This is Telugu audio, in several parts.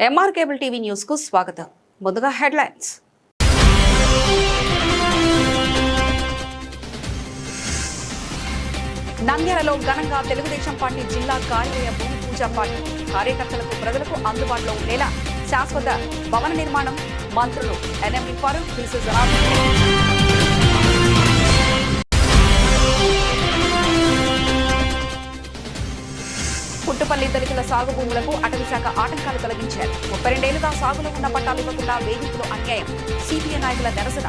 ఎంఆర్ కేబుల్ టీవీ న్యూస్ కు స్వాగతం. ముందుగా హెడ్లైన్స్. నంద్యాలలో ఘనంగా తెలుగుదేశం పార్టీ జిల్లా కార్యాలయ భూమి పూజ పార్టీ. కార్యకర్తలకు ప్రజలకు అందుబాటులో ఉండేలా శాశ్వత భవన నిర్మాణం. మంత్రులు ఎన్ఎండి ఫారూక్, బీసీ జనార్దన్. పుట్టుపల్లి దళితుల సాగు భూములకు అటవీ శాఖ ఆటంకాలు కలిగించారు. 32 ఏళ్లుగా సాగులో ఉన్న పట్టాలు ఇవ్వకుండా వేధింపులు అన్యాయం. సిపిఐ నాయకుల నిరసన.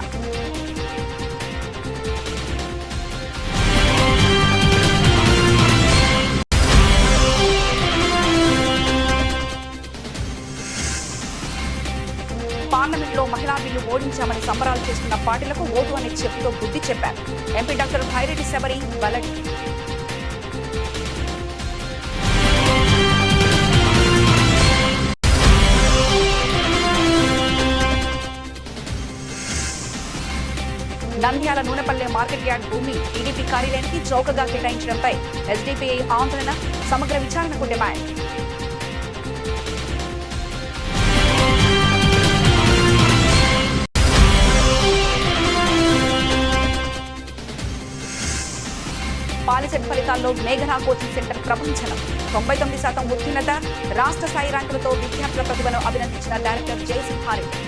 పార్లమెంట్లో మహిళా బిల్లు ఓడించామని సంబరాలు చేస్తున్న పార్టీలకు ఓటు అనే చెప్పుతో బుద్ధి చెప్పారు. ఎంపీ డాక్టర్ భైరెడ్డి శబరి వెల్లడి. నంద్యాల నూనెపల్లె మార్కెట్ యార్డ్ భూమి టీడీపీ కార్యాలయానికి చౌకగా కేటాయించడంపై ఎస్డీపీఐ ఆందోళన. సమగ్ర విచారణకు డిమాండ్. పాలిసెట్ ఫలితాల్లో మేఘనా కోచింగ్ సెంటర్ ప్రపంచనం. 99% ఉత్తీర్ణత. రాష్ట్ర స్థాయి ర్యాంకులతో విద్యార్థుల ప్రతిభను అభినందించిన డైరెక్టర్ జయసింహారెడ్డి.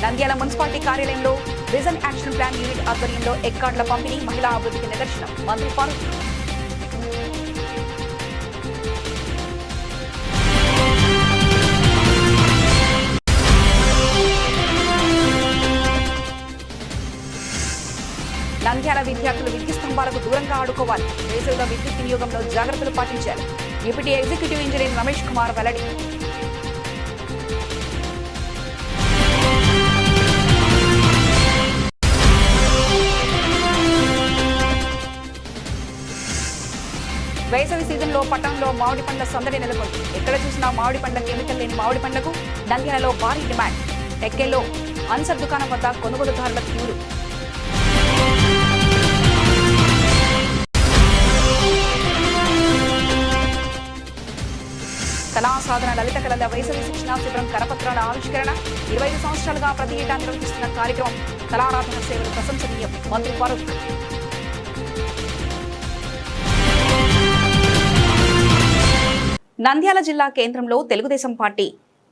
నంద్యాల మున్సిపాలిటీ కార్యాలయంలో విజన్ యాక్షన్ ప్లాన్ యూనిట్ ఆధ్వర్యంలో ఎక్కార్డుల పంపిణీ. మహిళా అభివృద్ధికి నిదర్శనం. మంత్రి ఫారూక్. నంద్యాల విద్యార్థులు విద్యుత్ స్తంభాలకు దూరంగా ఆడుకోవాలి. వేసవిలో విద్యుత్ వినియోగంలో జాగ్రత్తలు పాటించాలి. Deputy executive engineer Ramesh Kumar వెల్లడి. వేసవి సీజన్లో పట్టణంలో మామిడి పండ్ల సందడి నెలకొంది. ఎక్కడ చూసినా మామిడి పండ్ల కెమికల్ లేని మామిడి పండ్లకు నంద్యాలలో భారీ డిమాండ్. టెక్కేలో అన్సర్ దుకాణం వద్ద కొనుగోలుదారుల క్యూలు. కళా సాధన లలిత కళల వేసవి శిక్షణ శిబిరం కరపత్రాల ఆవిష్కరణ. 25 సంవత్సరాలుగా ప్రతి ఏటా నిర్వహిస్తున్న కార్యక్రమం. కళారాధన సేవలు ప్రశంసనీయం. మంత్రి ఫారూక్. నంద్యాల జిల్లా కేంద్రంలో తెలుగుదేశం పార్టీ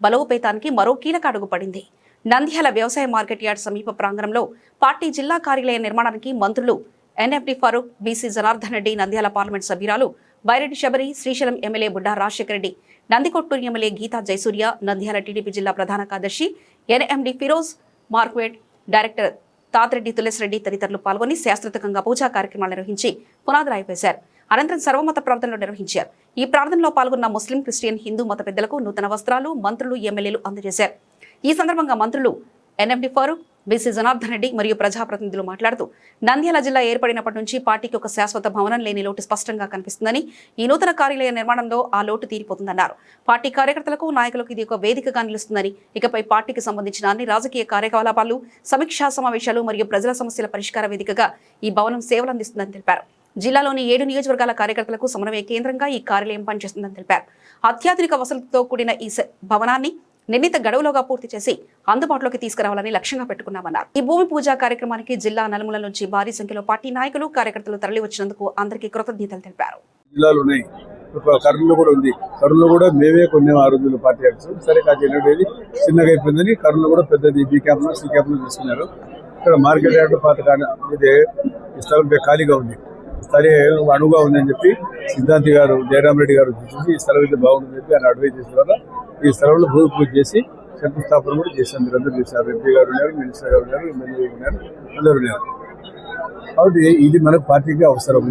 బలోపేతానికి మరో కీలక అడుగు పడింది. నంద్యాల వ్యవసాయ మార్కెట్ యార్డ్ సమీప ప్రాంగణంలో పార్టీ జిల్లా కార్యాలయ నిర్మాణానికి మంత్రులు NMD Farooq, BC Janardhan Reddy, Nandyal parliament సభ్యురాలు Byreddy Shabari, Srisailam MLA Budda Rajasekhara Reddy, Nandikotkur MLA Geetha Jayasurya, Nandyal TDP జిల్లా ప్రధాన కార్యదర్శి NMD Firoz, market director Tatireddy Tulasireddy తదితరులు పాల్గొని శాస్త్రోక్తంగా పూజా కార్యక్రమాలు నిర్వహించి పునాది వేశారు. అనంతరం సర్వమత ప్రార్థనలు నిర్వహించారు. ఈ ప్రార్థనలో పాల్గొన్న ముస్లిం, క్రిస్టియన్, హిందూ మత పెద్దలకు నూతన వస్త్రాలు మంత్రులు, ఎమ్మెల్యేలు అందజేశారు. ఈ సందర్భంగా మంత్రులు ఎన్ఎండి ఫారూక్, బీసీ జనార్దన్ రెడ్డి మరియు ప్రజాప్రతినిధులు మాట్లాడుతూ నంద్యాల జిల్లా ఏర్పడినప్పటి నుంచి పార్టీకి ఒక శాశ్వత భవనం లేని లోటు స్పష్టంగా కనిపిస్తుందని, ఈ నూతన కార్యాలయ నిర్మాణంలో ఆ లోటు తీరిపోతుందన్నారు. పార్టీ కార్యకర్తలకు, నాయకులకు ఇది ఒక వేదికగా నిలుస్తుందని, ఇకపై పార్టీకి సంబంధించిన అన్ని రాజకీయ కార్యకలాపాలు, సమీక్షా సమావేశాలు మరియు ప్రజల సమస్యల పరిష్కార వేదికగా ఈ భవనం సేవలు అందిస్తుందని తెలిపారు. జిల్లాలోని 7 నియోజకవర్గాల కార్యకర్తలకు సమన్వయ కేంద్రంగా ఈ కార్యాలయం పనిచేస్తుందని తెలిపారు. అత్యాధునిక వసతులతో కూడిన ఈ భవనాన్ని నిర్ణీత గడువులోగా పూర్తి చేసి అందుబాటులోకి తీసుకురావాలని లక్ష్యంగా పెట్టుకున్నామన్నారు. ఈ భూమి పూజా కార్యక్రమానికి జిల్లా నలుమూల నుంచి భారీ సంఖ్యలో పార్టీ నాయకులు, కార్యకర్తలు తరలి వచ్చినందుకు అందరికీ కృతజ్ఞతలు తెలిపారు. కర్నూలు కూడా ఉంది. కర్నూలు కూడా మేమే కొన్ని 6 రోజులు పార్టీ ఆఫీసు. సరే కాదు అనేది చిన్నగా అయిపోయిందని కర్నూలు కూడా పెద్దది బీ క్యాంప్ లో, సి క్యాంప్ లో తీసుకున్నారు. ఇక్కడ మార్కెట్ యార్డ్ పాత ఇదే ఈ స్థలం ఖాళీగా ఉంది. సరే అణుగా ఉందని చెప్పి సిద్ధాంతి గారు, జయరామ్ రెడ్డి గారు చూసి ఈ స్థలం అయితే బాగుందని చెప్పి ఆయన అడ్వైజ్ చేసిన వల్ల ఈ స్థలంలో భూమి పూజ చేసి శంకుస్థాపన కూడా చేశారు. మీరు అందరూ చేశారు. ఎంపీ గారు ఉన్నారు, మినిస్టర్ గారు ఉన్నారు, ఎమ్మెల్యే ఉన్నారు, అందరూ ఉన్నారు. కాబట్టి ఇది మనకు పార్టీకి అవసరం.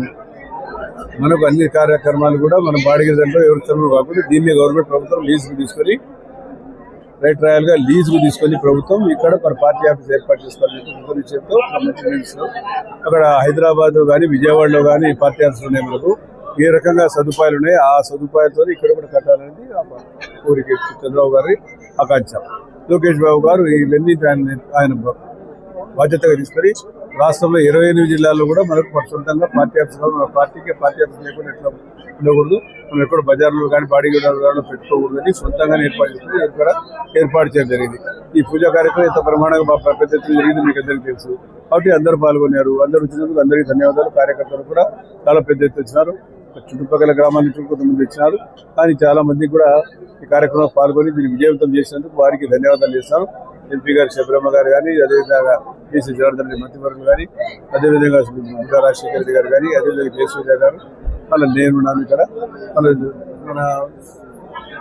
మనకు అన్ని కార్యక్రమాలు కూడా మన బాడీ దాంట్లో ఎవరి స్థలంలో కాకుండా దీన్ని గవర్నమెంట్ ప్రభుత్వం లీజుకు తీసుకొని రైట్ రాయల్ గా లీజుకు తీసుకొని ప్రభుత్వం ఇక్కడ మన పార్టీ ఆఫీస్ ఏర్పాటు చేసుకోవాలని చెప్తూ అక్కడ హైదరాబాద్ కానీ విజయవాడలో కానీ పార్టీ ఆఫీస్ ఉన్నాయి. మనకు ఏ రకంగా సదుపాయాలు ఉన్నాయి, ఆ సదుపాయాలతో ఇక్కడ కూడా కట్టాలనేది ఊరికి చంద్రబాబు గారి ఆకాంక్ష. లోకేష్ బాబు గారు ఇవన్నీ ఆయన బాధ్యతగా తీసుకొని రాష్ట్రంలో 28 జిల్లాల్లో కూడా మనకు సొంతంగా పార్టీ ఆఫీసులు మన పార్టీ ఆఫీస్ లేకుండా ఎట్లా ఉండకూడదు. మనం ఎక్కడ బజార్లో కానీ బాడీగార్డులో పెట్టుకోకూడదని సొంతంగానే ఏర్పాటు చేయడం జరిగింది. ఈ పూజా కార్యక్రమం ఎంత ప్రమాణంగా పెద్ద ఎత్తున జరిగింది మీకు అందరికీ తెలుసు. కాబట్టి అందరూ పాల్గొన్నారు. అందరూ వచ్చినందుకు అందరికీ ధన్యవాదాలు. కార్యకర్తలు కూడా చాలా పెద్ద ఎత్తున వచ్చినారు. చుట్టుపక్కల గ్రామాల నుంచి కొంతమంది వచ్చినారు. కానీ చాలా మంది కూడా ఈ కార్యక్రమంలో పాల్గొని దీన్ని విజయవంతం చేసినందుకు వారికి ధన్యవాదాలు చేస్తాను. ఎంపీ గారు శబరమ్మ గారు కానీ, అదేవిధంగా బీసీ జనార్దన్ రెడ్డి మంత్రివర్గం కానీ, అదేవిధంగా ముద్దా రాజశేఖర రెడ్డి గారు కానీ, అదేవిధంగా కేశవ గారు, మళ్ళీ నేను ఉన్నాను ఇక్కడ, మన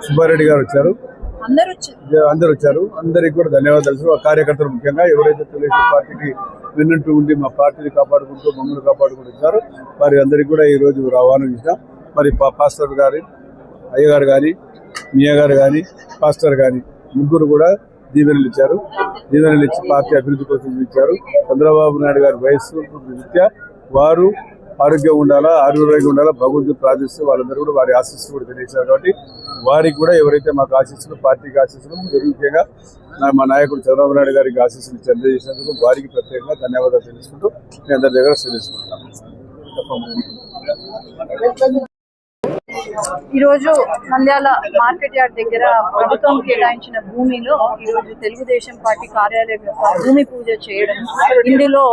సుబ్బారెడ్డి గారు వచ్చారు, అందరు వచ్చారు. అందరికి కూడా ధన్యవాదాలు. కార్యకర్తలు ముఖ్యంగా ఎవరైతే తెలుగుదేశం పార్టీకి విన్నట్టు ఉండి మా పార్టీని కాపాడుకుంటూ మమ్మల్ని కాపాడుకుంటూ వచ్చారో వారి అందరికీ కూడా ఈరోజు ఆహ్వానం ఇస్తాం. మరి పాస్టర్ గారి అయ్యగారు కానీ, మియా గారు కానీ, పాస్టర్ కానీ ముగ్గురు కూడా దీవెనలు ఇచ్చారు. దీవెనలు ఇచ్చి పార్టీ అభివృద్ధి కోసం ఇచ్చారు. చంద్రబాబు నాయుడు గారి వయస్సు రీత్యా వారు ఆరోగ్యంగా ఉండాలా, ఆరోగ్యంగా ఉండాలా భగవంతుడు ప్రార్థిస్తూ వాళ్ళందరూ కూడా వారి ఆశీస్సులు కూడా తెలియజేశారు. కాబట్టి వారికి కూడా ఎవరైతే మాకు ఆశీస్సులు, పార్టీకి ఆశీస్సులు, ముఖ్యంగా మా నాయకుడు చంద్రబాబు నాయుడు గారికి ఆశీస్సులు తెలియజేసినందుకు వారికి ప్రత్యేకంగా ధన్యవాదాలు తెలుసుకుంటూ మీ అందరి దగ్గర తెలుసుకుంటున్నాను. ఈరోజు నంద్యాల మార్కెట్ యార్డ్ దగ్గర ప్రభుత్వం కేటాయించిన భూమిలో ఈరోజు తెలుగుదేశం పార్టీ కార్యాలయం యొక్క భూమి పూజ చేయడం, ఇందులో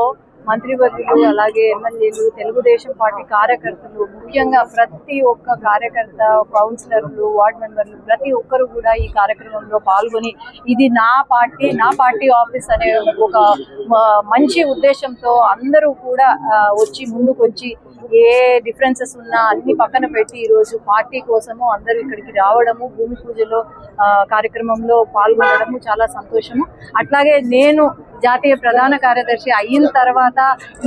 మంత్రివర్యులు అలాగే ఎమ్మెల్యేలు, తెలుగుదేశం పార్టీ కార్యకర్తలు, ముఖ్యంగా ప్రతి ఒక్క కార్యకర్త, కౌన్సిలర్లు, వార్డు మెంబర్లు ప్రతి ఒక్కరు కూడా ఈ కార్యక్రమంలో పాల్గొని ఇది నా పార్టీ ఆఫీస్ అనే ఒక మంచి ఉద్దేశంతో అందరూ కూడా వచ్చి ముందుకు వచ్చి ఏ డిఫరెన్సెస్ ఉన్నా అన్ని పక్కన పెట్టి ఈరోజు పార్టీ కోసము అందరూ ఇక్కడికి రావడము, భూమి పూజలో కార్యక్రమంలో పాల్గొనడము చాలా సంతోషము. అట్లాగే నేను జాతీయ ప్రధాన కార్యదర్శి అయిన తర్వాత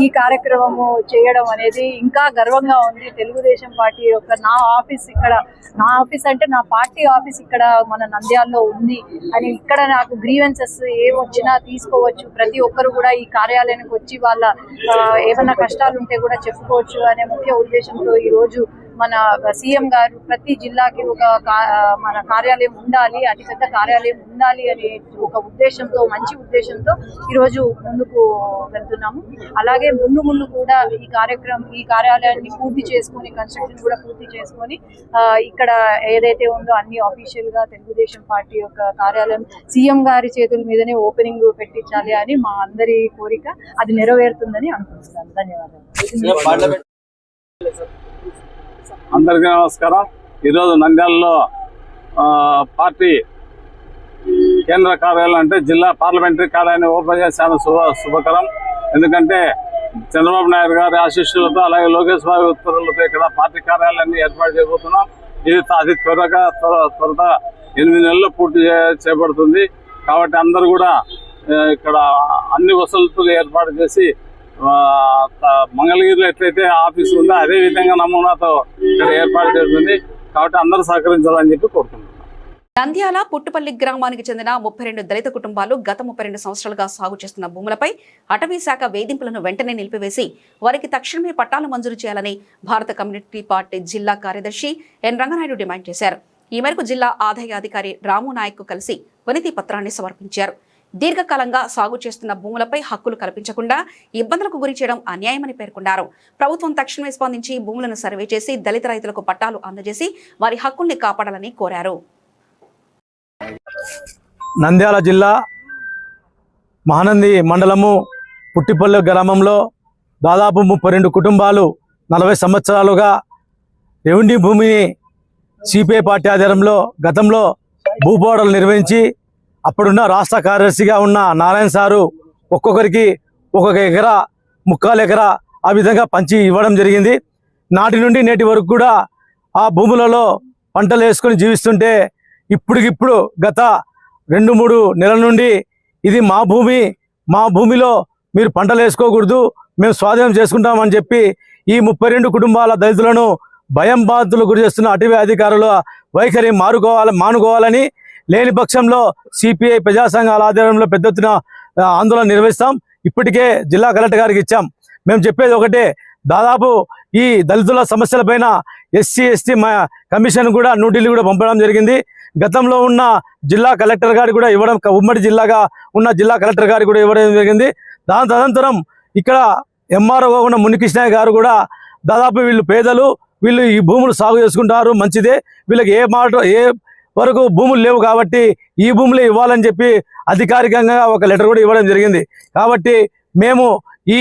ఈ కార్యక్రమము చేయడం అనేది ఇంకా గర్వంగా ఉంది. తెలుగుదేశం పార్టీ యొక్క నా ఆఫీస్ అంటే నా పార్టీ ఆఫీస్ ఇక్కడ మన నంద్యాలలో ఉంది అని, ఇక్కడ నాకు గ్రీవెన్సెస్ ఏమొచ్చినా తీసుకోవచ్చు, ప్రతి ఒక్కరు కూడా ఈ కార్యాలయానికి వచ్చి వాళ్ళ ఏమన్నా కష్టాలు ఉంటే కూడా చెప్పుకోవచ్చు అనే ముఖ్య ఉద్దేశంతో ఈరోజు మన సీఎం గారు ప్రతి జిల్లాకి ఒక మన కార్యాలయం ఉండాలి, అతిపెద్ద కార్యాలయం ఉండాలి అనే ఒక ఉద్దేశంతో, మంచి ఉద్దేశంతో ఈరోజు ముందుకు వెళ్తున్నాము. అలాగే ముందు కూడా ఈ కార్యాలయాన్ని పూర్తి చేసుకొని, కన్స్ట్రక్షన్ కూడా పూర్తి చేసుకొని ఇక్కడ ఏదైతే ఉందో అన్ని అఫీషియల్ గా తెలుగుదేశం పార్టీ యొక్క కార్యాలయం సీఎం గారి చేతుల మీదనే ఓపెనింగ్ పెట్టించాలి అని మా అందరి కోరిక. అది నెరవేరుతుందని అనుకుంటున్నాను. ధన్యవాదాలు. అందరికీ నమస్కారం. ఈరోజు నంద్యాలలో పార్టీ కేంద్ర కార్యాలయం అంటే జిల్లా పార్లమెంటరీ కార్యాలయాన్ని ఓపెన్ చేసి చాలా శుభకరం. ఎందుకంటే చంద్రబాబు నాయుడు గారి ఆశీస్సులతో అలాగే లోకేష్ బాబు ఉత్తర్వులతో ఇక్కడ పార్టీ కార్యాలయాన్ని ఏర్పాటు చేయబోతున్నాం. ఇది అతి త్వరగా 8 నెలల్లో పూర్తి చేయబడుతుంది. కాబట్టి అందరూ కూడా ఇక్కడ అన్ని వసతులు ఏర్పాటు చేసి మంగళగిరిలో ఎట్లయితే ఆఫీసు ఉందో అదే విధంగా నమూనాతో ఇక్కడ ఏర్పాటు చేస్తుంది. కాబట్టి అందరూ సహకరించాలని చెప్పి కోరుకుంటున్నాం. నంద్యాల పుట్టుపల్లి గ్రామానికి చెందిన 32 దళిత కుటుంబాలు గత 32 సంవత్సరాలుగా సాగు చేస్తున్న భూములపై అటవీ శాఖ వేధింపులను వెంటనే నిలిపివేసి వారికి తక్షణమే పట్టాలు మంజూరు చేయాలని భారత కమ్యూనిటీ పార్టీ జిల్లా కార్యదర్శి ఎన్ రంగనాయుడు డిమాండ్ చేశారు. ఈ మేరకు జిల్లా ఆదాయ అధికారి రాము నాయక్ కు కలిసి వినతి పత్రాన్ని సమర్పించారు. దీర్ఘకాలంగా సాగు చేస్తున్న భూములపై హక్కులు కల్పించకుండా ఇబ్బందులకు గురి చేయడం అన్యాయమని పేర్కొన్నారు. ప్రభుత్వం తక్షణమే స్పందించి భూములను సర్వే చేసి దళిత రైతులకు పట్టాలు అందజేసి వారి హక్కుల్ని కాపాడాలని కోరారు. నంద్యాల జిల్లా మహానంది మండలము పుట్టిపల్లి గ్రామంలో దాదాపు 32 కుటుంబాలు 40 సంవత్సరాలుగా రెవెన్యూ భూమిని సిపిఐ పార్టీ ఆధ్వర్యంలో గతంలో భూపోడలు నిర్వహించి అప్పుడున్న రాష్ట్ర కార్యదర్శిగా ఉన్న నారాయణ సారు ఒక్కొక్కరికి 1 ఎకరా 3/4 ఎకరా ఆ విధంగా పంచి ఇవ్వడం జరిగింది. నాటి నుండి నేటి వరకు కూడా ఆ భూములలో పంటలు వేసుకొని జీవిస్తుంటే ఇప్పటికిప్పుడు గత 2-3 నెలల నుండి ఇది మా భూమి, మా భూమిలో మీరు పంటలు వేసుకోకూడదు, మేము స్వాధీనం చేసుకుంటామని చెప్పి ఈ 32 కుటుంబాల దళితులను భయం బాధితులకు గురి చేస్తున్న అటవీ అధికారుల వైఖరి మానుకోవాలని, లేని పక్షంలో సిపిఐ ప్రజా సంఘాల ఆధ్వర్యంలో పెద్ద ఎత్తున ఆందోళన నిర్వహిస్తాం. ఇప్పటికే జిల్లా కలెక్టర్ గారికి ఇచ్చాం. మేము చెప్పేది ఒకటే, దాదాపు ఈ దళితుల సమస్యలపైన ఎస్సీ ఎస్టీ కమిషన్ కూడా నోటీసులు కూడా పంపడం జరిగింది. గతంలో ఉన్న జిల్లా కలెక్టర్ గారికి కూడా ఇవ్వడం, ఉమ్మడి జిల్లాగా ఉన్న జిల్లా కలెక్టర్ గారికి కూడా ఇవ్వడం జరిగింది. దాని తదనంతరం ఇక్కడ ఎంఆర్ఓ ఉన్న మునికృష్ణయ్య గారు కూడా దాదాపు వీళ్ళు పేదలు, వీళ్ళు ఈ భూములు సాగు చేసుకుంటారు, మంచిదే, వీళ్ళకి ఏ వరకు భూములు లేవు కాబట్టి ఈ భూములే ఇవ్వాలని చెప్పి అధికారికంగా ఒక లెటర్ కూడా ఇవ్వడం జరిగింది. కాబట్టి మేము ఈ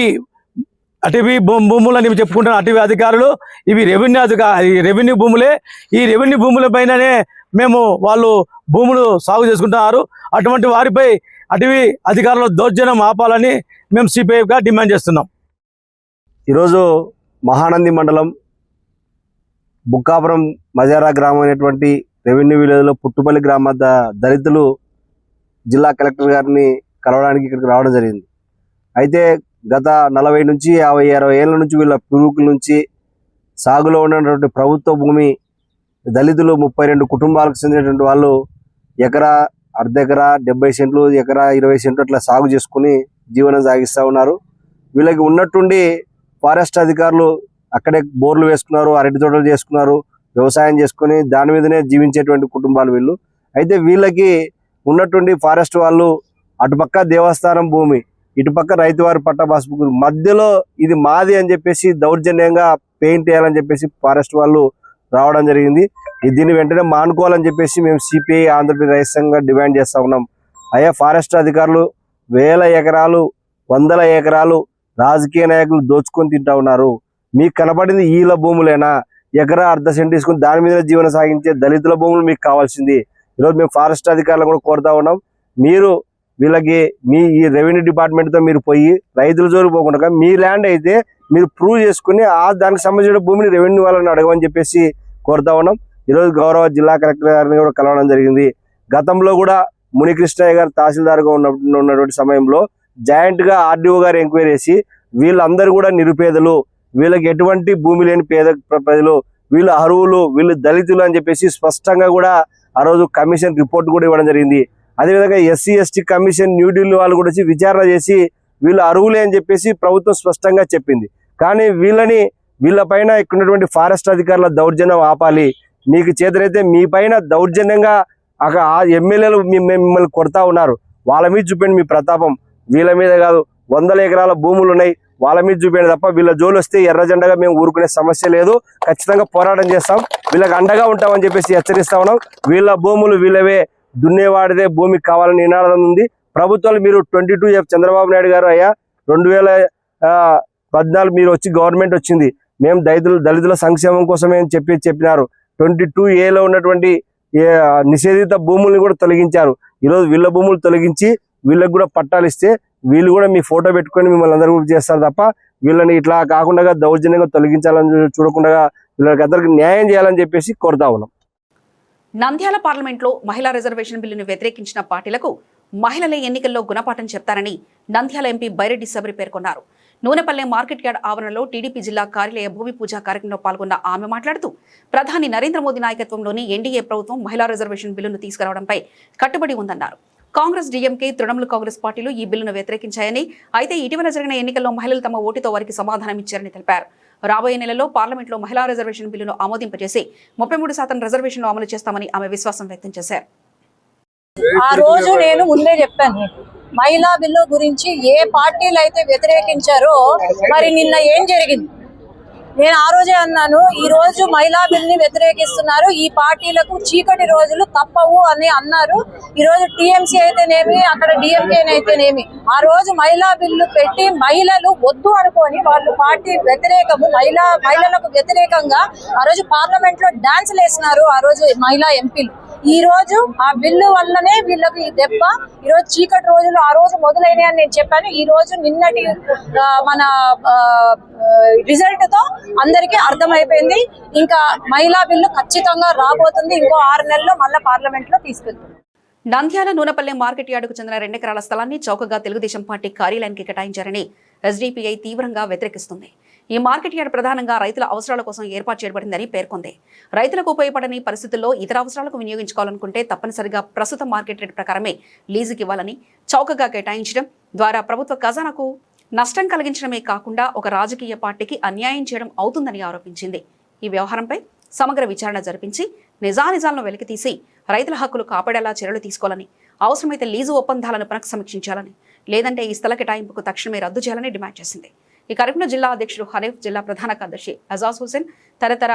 అటవీ భూములని చెప్పుకుంటున్న అటవీ అధికారులు ఇవి రెవెన్యూ భూములే. ఈ రెవెన్యూ భూముల పైననే మేము వాళ్ళు భూములు సాగు చేసుకుంటున్నారు. అటువంటి వారిపై అటవీ అధికారుల దౌర్జన్యం ఆపాలని మేము సిపిఐగా డిమాండ్ చేస్తున్నాం. ఈరోజు మహానంది మండలం బుక్కాపురం మజారా గ్రామం అనేటువంటి రెవెన్యూ విలేజ్లో పుట్టుపల్లి గ్రామ దళితులు జిల్లా కలెక్టర్ గారిని కలవడానికి ఇక్కడికి రావడం జరిగింది. అయితే గత 40 నుంచి 50-60 ఏళ్ళ నుంచి వీళ్ళ పూర్వీకుల నుంచి సాగులో ఉన్నటువంటి ప్రభుత్వ భూమి దళితులు 32 కుటుంబాలకు చెందినటువంటి వాళ్ళు ఎకరా, అర్ధ ఎకరా, 70 సెంట్లు, ఎకరా 20 సెంట్లు అట్లా సాగు చేసుకుని జీవనం సాగిస్తూ ఉన్నారు. వీళ్ళకి ఉన్నట్టుండి ఫారెస్ట్ అధికారులు అక్కడే బోర్లు వేసుకున్నారు, అరటి తోటలు చేసుకున్నారు, వ్యవసాయం చేసుకుని దాని మీదనే జీవించేటువంటి కుటుంబాలు వీళ్ళు. అయితే వీళ్ళకి ఉన్నటువంటి ఫారెస్ట్ వాళ్ళు అటుపక్క దేవస్థానం భూమి, ఇటుపక్క రైతువారి పట్టా పాస్బుక్, మధ్యలో ఇది మాది అని చెప్పేసి దౌర్జన్యంగా పెయింట్ వేయాలని చెప్పేసి ఫారెస్ట్ వాళ్ళు రావడం జరిగింది. దీన్ని వెంటనే మానుకోవాలని చెప్పేసి మేము సిపిఐ ఆంధ్రప్రదేశ్ రైతు సంఘంగా డిమాండ్ చేస్తా ఉన్నాం. అయ్యా, ఫారెస్ట్ అధికారులు 1000 ఎకరాలు 100 ఎకరాలు రాజకీయ నాయకులు దోచుకొని తింటా ఉన్నారు. మీకు కనపడింది వీళ్ళ భూములేనా? ఎకరా, అర్ధ సెంట్ తీసుకుని దాని మీద జీవనం సాగించే దళితుల భూములు మీకు కావాల్సింది. ఈరోజు మేము ఫారెస్ట్ అధికారులను కూడా కోరుతా ఉన్నాం, మీరు వీళ్ళకి మీ ఈ రెవెన్యూ డిపార్ట్మెంట్తో మీరు పోయి రైతుల జోలికి పోకుండా మీ ల్యాండ్ అయితే మీరు ప్రూవ్ చేసుకుని దానికి సంబంధించిన భూమిని రెవెన్యూ వాళ్ళని అడగమని చెప్పేసి కోరుతా ఉన్నాం. ఈరోజు గౌరవ జిల్లా కలెక్టర్ గారిని కూడా కలవడం జరిగింది. గతంలో కూడా మునికృష్ణయ్య గారు తహసీల్దార్గా ఉన్నటువంటి సమయంలో జాయింట్గా ఆర్డీఓ గారు ఎంక్వైరీ చేసి వీళ్ళందరూ కూడా నిరుపేదలు, వీళ్ళకి ఎటువంటి భూమి లేని పేద ప్రజలు, వీళ్ళు అర్హులు, వీళ్ళు దళితులు అని చెప్పేసి స్పష్టంగా కూడా ఆ రోజు కమిషన్ రిపోర్ట్ కూడా ఇవ్వడం జరిగింది. అదేవిధంగా ఎస్సీ ఎస్టీ కమిషన్ న్యూఢిల్లీ వాళ్ళు కూడా వచ్చి విచారణ చేసి వీళ్ళు అర్హులే అని చెప్పేసి ప్రభుత్వం స్పష్టంగా చెప్పింది. కానీ వీళ్ళ పైన ఇక్కడ ఫారెస్ట్ అధికారుల దౌర్జన్యం ఆపాలి. మీకు చేతనైతే మీ పైన దౌర్జన్యంగా అక్కడ ఎమ్మెల్యేలు మిమ్మల్ని కొడతా ఉన్నారు, వాళ్ళ మీద చూపండి మీ ప్రతాపం. వీళ్ళ మీద కాదు, 100 ఎకరాల భూములు ఉన్నాయి, వాళ్ళ మీద చూపేది తప్ప వీళ్ళ జోలు వస్తే ఎర్ర జెండగా మేము ఊరుకునే సమస్య లేదు. ఖచ్చితంగా పోరాటం చేస్తాం, వీళ్ళకి అండగా ఉంటామని చెప్పేసి హెచ్చరిస్తా ఉన్నాం. వీళ్ళ భూములు వీళ్ళవే, దున్నేవాడిదే భూమికి కావాలని నినాదం ఉంది. ప్రభుత్వాలు మీరు 22 చంద్రబాబు నాయుడు గారు అయ్యా 2014 మీరు వచ్చి గవర్నమెంట్ వచ్చింది, మేము దళితుల సంక్షేమం కోసమే అని చెప్పినారు. 22A ఉన్నటువంటి నిషేధిత భూముల్ని కూడా తొలగించారు. ఈరోజు వీళ్ళ భూములు తొలగించి వీళ్ళకి కూడా పట్టాలు ఇస్తే వీళ్ళు కూడా మీ ఫోటో పెట్టుకొని మిమ్మల్ని అందరూ చేస్తారు తప్ప వీళ్ళని ఇట్లా కాకుండా దౌర్జన్యంగా తొలగించాలని చూడకుండా వీళ్ళకి అందరికి న్యాయం చేయాలని చెప్పేసి కోరుతా ఉన్నాం. నంద్యాల పార్లమెంట్లో మహిళా రిజర్వేషన్ బిల్లును వ్యతిరేకించిన పార్టీలకు మహిళలే ఎన్నికల్లో గుణపాఠం చెప్తారని నంద్యాల ఎంపీ బైరెడ్డి శబరి పేర్కొన్నారు. నూనెపల్లె మార్కెట్ యార్డ్ ఆవరణలో టీడీపీ జిల్లా కార్యాలయ భూమి పూజ కార్యక్రమంలో పాల్గొన్న ఆమె మాట్లాడుతూ ప్రధాని నరేంద్ర మోదీ నాయకత్వంలోని ఎన్డీఏ ప్రభుత్వం మహిళా రిజర్వేషన్ బిల్లును తీసుకురావడంపై కట్టుబడి ఉందన్నారు. కాంగ్రెస్, డీఎంకే, తృణమూల్ కాంగ్రెస్ పార్టీలు ఈ బిల్లును వ్యతిరేకించాయని, అయితే ఇటీవల జరిగిన ఎన్నికల్లో మహిళలు తమ ఓటుతో వారికి సమాధానం ఇచ్చారని తెలిపారు. రాబోయే నెలలో పార్లమెంట్లో మహిళా రిజర్వేషన్ బిల్లును ఆమోదింపజేసి 33% రిజర్వేషన్లు అమలు చేస్తామని ఆమె విశ్వాసం వ్యక్తం చేశారు. ఆ రోజు నేను ముందే చెప్పాను, మహిళా బిల్లు గురించి ఏ పార్టీలు అయితే వ్యతిరేకించారో మరి నిన్న ఏం జరిగింది. నేను ఆ రోజే అన్నాను, ఈ రోజు మహిళా బిల్ని వ్యతిరేకిస్తున్నారు, ఈ పార్టీలకు చీకటి రోజులు తప్పవు అని అన్నారు. ఈ రోజు టీఎంసీ అయితేనేమి, అక్కడ డిఎంకే అయితేనేమి, ఆ రోజు మహిళా బిల్లు పెట్టి మహిళలు వద్దు అనుకొని వాళ్ళు పార్టీ వ్యతిరేకము మహిళలకు వ్యతిరేకంగా ఆ రోజు పార్లమెంట్ లో డాన్సులు వేసినారు. ఆ రోజు మహిళా ఎంపీలు. ఈ రోజు ఆ బిల్లు వల్లనే వీళ్ళకి ఈ దెబ్బ. ఈ రోజు చీకటి రోజులు ఆ రోజు మొదలైనాయి అని నేను చెప్పాను. ఈ రోజు నిన్నటి మన రిజల్ట్ తో అందరికీ అర్థమైపోయింది. ఇంకా మహిళా బిల్లు ఖచ్చితంగా రాబోతుంది. ఇంకో 6 నెలల్లో మళ్ళీ పార్లమెంట్ లో తీసుకెళ్తుంది. నంద్యాల నూనెపల్లె మార్కెట్ యార్డుకు చెందిన 2 ఎకరాల స్థలాన్ని చౌకగా తెలుగుదేశం పార్టీ కార్యాలయానికి కేటాయించారని ఎస్డీపీఐ తీవ్రంగా వ్యతిరేకిస్తుంది. ఈ మార్కెట్ యార్డ్ ప్రధానంగా రైతుల అవసరాల కోసం ఏర్పాటు చేయబడిందని పేర్కొంది. రైతులకు ఉపయోగపడని పరిస్థితుల్లో ఇతర అవసరాలకు వినియోగించుకోవాలనుకుంటే తప్పనిసరిగా ప్రస్తుత మార్కెట్ రేట్ ప్రకారమే లీజుకి ఇవ్వాలని, చౌకగా కేటాయించడం ద్వారా ప్రభుత్వ ఖజానాకు నష్టం కలిగించడమే కాకుండా ఒక రాజకీయ పార్టీకి అన్యాయం చేయడం అవుతుందని ఆరోపించింది. ఈ వ్యవహారంపై సమగ్ర విచారణ జరిపించి నిజానిజాలను వెలికితీసి రైతుల హక్కులు కాపాడేలా చర్యలు తీసుకోవాలని అవసరమైతే లీజు ఒప్పందాలను పునఃసమీక్షించాలని, లేదంటే ఈ స్థల కేటాయింపుకు తక్షణమే రద్దు చేయాలని డిమాండ్ చేసింది. ఈ కార్యక్రమంలో జిల్లా అధ్యక్షుడు హనీఫ్, జిల్లా ప్రధాన కార్యదర్శి అజాజ్ హుసేన్, తదితర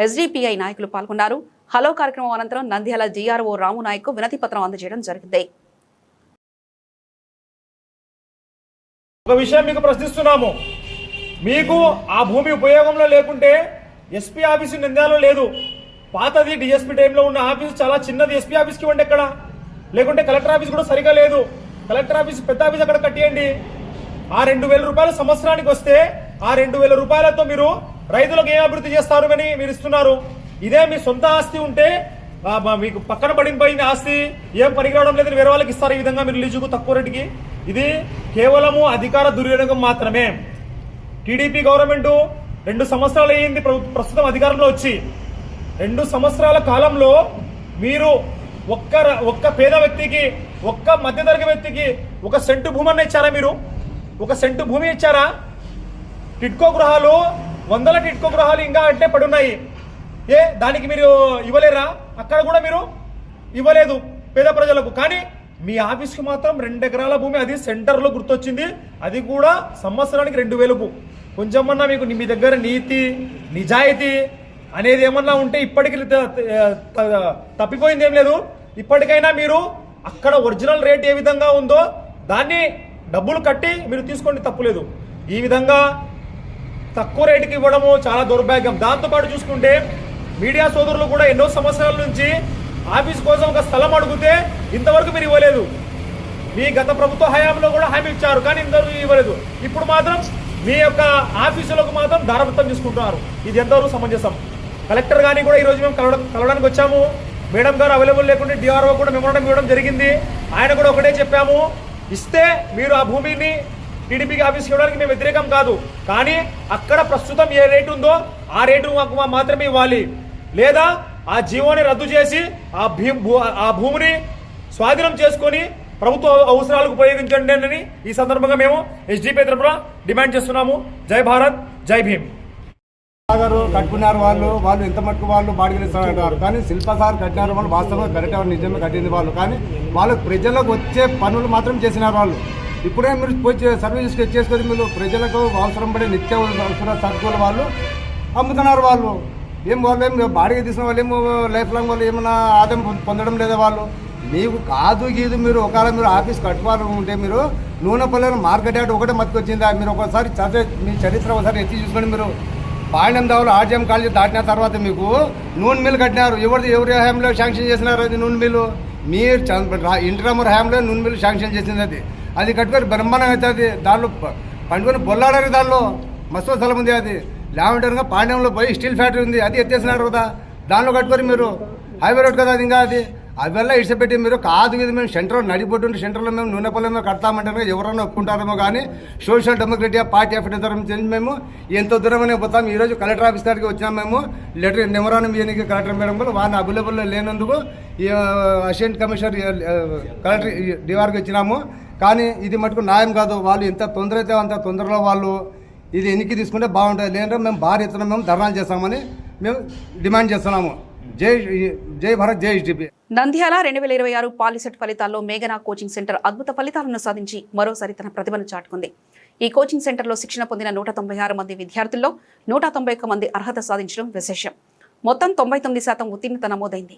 ఎస్డిపిఐ నాయకులు పాల్గొన్నారు. హలో కార్యక్రమం అనంతరం నంద్యాల జీఆర్ఓ రాము నాయక్ వినతి పత్రం అందజేయడం జరిగింది. ఒక విషయం మీకు ప్రశ్నిస్తున్నాము. మీకు ఆ భూమి ఉపయోగంలో లేకుంటే ఎస్పీ ఆఫీసు నంద్యాలలో లేదు. పాతది డిఎస్పీ టైంలో ఉన్న ఆఫీసు చాలా చిన్నది. ఎస్పీ ఆఫీస్కి ఇవ్వండి ఎక్కడ, లేకుంటే కలెక్టర్ ఆఫీస్ కూడా సరిగా లేదు. కలెక్టర్ ఆఫీస్ పెద్ద ఆఫీస్ అక్కడ కట్టియండి. ఆ 2,000 రూపాయలు సంవత్సరానికి వస్తే ఆ 2,000 రూపాయలతో మీరు రైతులకు ఏం అభివృద్ధి చేస్తారు అని మీరు ఇస్తున్నారు. ఇదే మీ సొంత ఆస్తి ఉంటే మీకు పక్కన పడిపోయిన ఆస్తి ఏం పనికిరావడం లేదని వేరే వాళ్ళకి ఇస్తారు. ఈ విధంగా మీరు లీజుకు తక్కువ రేటుకి. ఇది కేవలము అధికార దుర్వినియోగం మాత్రమే. టీడీపీ గవర్నమెంట్ 2 సంవత్సరాలు అయ్యింది ప్రస్తుతం అధికారంలో వచ్చి. 2 సంవత్సరాల కాలంలో మీరు ఒక్క పేద వ్యక్తికి, ఒక్క మధ్యతరగతి వ్యక్తికి 1 సెంటు భూమి ఇచ్చారా? మీరు 1 సెంటు భూమి ఇచ్చారా? టిట్కో గృహాలు, 100 టిట్కో గృహాలు ఇంకా అంటే పడున్నాయి. దానికి మీరు ఇవ్వలేరా? అక్కడ కూడా మీరు ఇవ్వలేదు పేద ప్రజలకు. కానీ మీ ఆఫీస్కి మాత్రం 2 ఎకరాల భూమి, అది సెంటర్లో గుర్తొచ్చింది. అది కూడా సంవత్సరానికి 2,000. కొంచెమన్నా మీకు మీ దగ్గర నీతి నిజాయితీ అనేది ఏమన్నా ఉంటే ఇప్పటికి తప్పిపోయింది ఏం లేదు. ఇప్పటికైనా మీరు అక్కడ ఒరిజినల్ రేట్ ఏ విధంగా ఉందో దాన్ని డబ్బులు కట్టి మీరు తీసుకోండి, తప్పులేదు. ఈ విధంగా తక్కువ రేటుకి ఇవ్వడము చాలా దౌర్భాగ్యం. దాంతోపాటు చూసుకుంటే మీడియా సోదరులు కూడా ఎన్నో సంవత్సరాల నుంచి ఆఫీస్ కోసం ఒక స్థలం అడిగితే ఇంతవరకు మీరు ఇవ్వలేదు. మీ గత ప్రభుత్వ హయాంలో కూడా హామీ ఇచ్చారు, కానీ ఇంతవరకు ఇవ్వలేదు. ఇప్పుడు మాత్రం మీ యొక్క ఆఫీసులకు మాత్రం దారవృత్తం తీసుకుంటున్నారు. ఇది ఎంతవరకు సమంజసం? కలెక్టర్ గారిని కూడా ఈరోజు మేము కలవడానికి వచ్చాము. మేడం గారు అవైలబుల్ లేకుంటే డిఆర్ఓ కూడా మెమోరాండం ఇవ్వడం జరిగింది. ఆయన కూడా ఒకటే చెప్పాము, ఇస్తే మీరు ఆ భూమిని టీడీపీ ఆఫీస్కి ఇవ్వడానికి మేము వ్యతిరేకం కాదు, కానీ అక్కడ ప్రస్తుతం ఏ రేటు ఉందో ఆ రేటు మాత్రమే ఇవ్వాలి. లేదా ఆ జీవోని రద్దు చేసి ఆ భూమిని స్వాధీనం చేసుకొని ప్రభుత్వ అవసరాలకు ఉపయోగించండి అని ఈ సందర్భంగా మేము ఎస్డిపి తరఫున డిమాండ్ చేస్తున్నాము. జై భారత్, జై భీమ్. గారు కట్టుకున్నారు, వాళ్ళు ఎంత మటుకు వాళ్ళు బాడిగలు ఇస్తారంటారు. కానీ శిల్ప సార్ కట్టినారు, వాళ్ళు వాస్తవంగా కరెక్ట్ నిజమే కట్టింది వాళ్ళు. కానీ వాళ్ళు ప్రజలకు వచ్చే పనులు మాత్రం చేసినారు వాళ్ళు. ఇప్పుడే మీరు పోయి సర్వీస్ చేసుకొని మీరు ప్రజలకు అవసరం పడే నిత్య అవసర సరుకులు వాళ్ళు అమ్ముతున్నారు. వాళ్ళు ఏం బాడిగ తీసిన వాళ్ళు ఏమో లైఫ్ లాంగ్ వాళ్ళు ఏమైనా ఆదాయం పొందడం లేదా? వాళ్ళు మీకు కాదు గీదు. మీరు ఒకవేళ మీరు ఆఫీస్ కట్టుకోవాలనుకుంటే మీరు నూనె పల్లెలు మార్కెట్ యార్డ్ ఒకటే మతికొచ్చిందా? మీరు ఒకసారి చదివే మీ చరిత్ర ఒకసారి ఎత్తి చూసుకొని మీరు పాండ్యం దావులు ఆర్జీఎం కాలేజీ దాటిన తర్వాత మీకు నూనె మిల్లు కట్టినారు. ఎవరి హయాంలో శాంక్షన్ చేసినారు అది నూనె మిల్లు? మీరు ఇంటరామర్ హయాంలో నూనె మిల్లు శాంక్షన్ చేసింది. అది కట్టుకొని బ్రహ్మాండంగా అవుతుంది. దానిలో పండుకొని బొల్లాడారు. దానిలో మస్తు స్థలం ఉంది. అది లావెండర్గా పాండ్యంలో పోయి స్టీల్ ఫ్యాక్టరీ ఉంది, అది ఎత్తేసినారు కదా. దానిలో కట్టుకొని మీరు హైవే రోడ్ కదా అది. ఇంకా అది అవెల్లా ఇడిచిపెట్టి మీరు కాదు ఇది మేము సెంటర్లో నడిపోతుంటే సెంటర్లో మేము నూనె పొలంలో కడతామంటే ఎవరన్నా ఒప్పుకుంటారేమో. కానీ సోషల్ డెమోక్రటిక్ పార్టీ ఆఫ్ చేసి మేము ఎంతో దూరమనే పోతాం. ఈరోజు కలెక్టర్ ఆఫీస్ దగ్గరికి వచ్చినాం. మేము లెటర్ మెమోరాండం ఇవ్వడానికి కలెక్టర్ మేడం కూడా వాళ్ళని అవైలబుల్లో లేనందుకు అసిస్టెంట్ కమిషనర్ కలెక్టర్ డిఆర్కి వచ్చినాము. కానీ ఇది మటుకు న్యాయం కాదు. వాళ్ళు ఎంత తొందర అయితే అంత తొందరలో వాళ్ళు ఇది ఎన్నిక తీసుకుంటే బాగుంటుంది. లేదంటే మేము భారీ ఎత్తున మేము ధర్నాలు చేస్తామని మేము డిమాండ్ చేస్తున్నాము. జై భారత్, జై ఎస్డిపి. నంద్యాల 2026 పాలిసెట్ ఫలితాల్లో మేఘనా కోచింగ్ సెంటర్ అద్భుత ఫలితాలను సాధించి మరోసారి తన ప్రతిభను చాటుకుంది. ఈ కోచింగ్ సెంటర్లో శిక్షణ పొందిన 196 మంది విద్యార్థుల్లో 191 మంది అర్హత సాధించడం విశేషం. మొత్తం 99% ఉత్తీర్ణత నమోదైంది.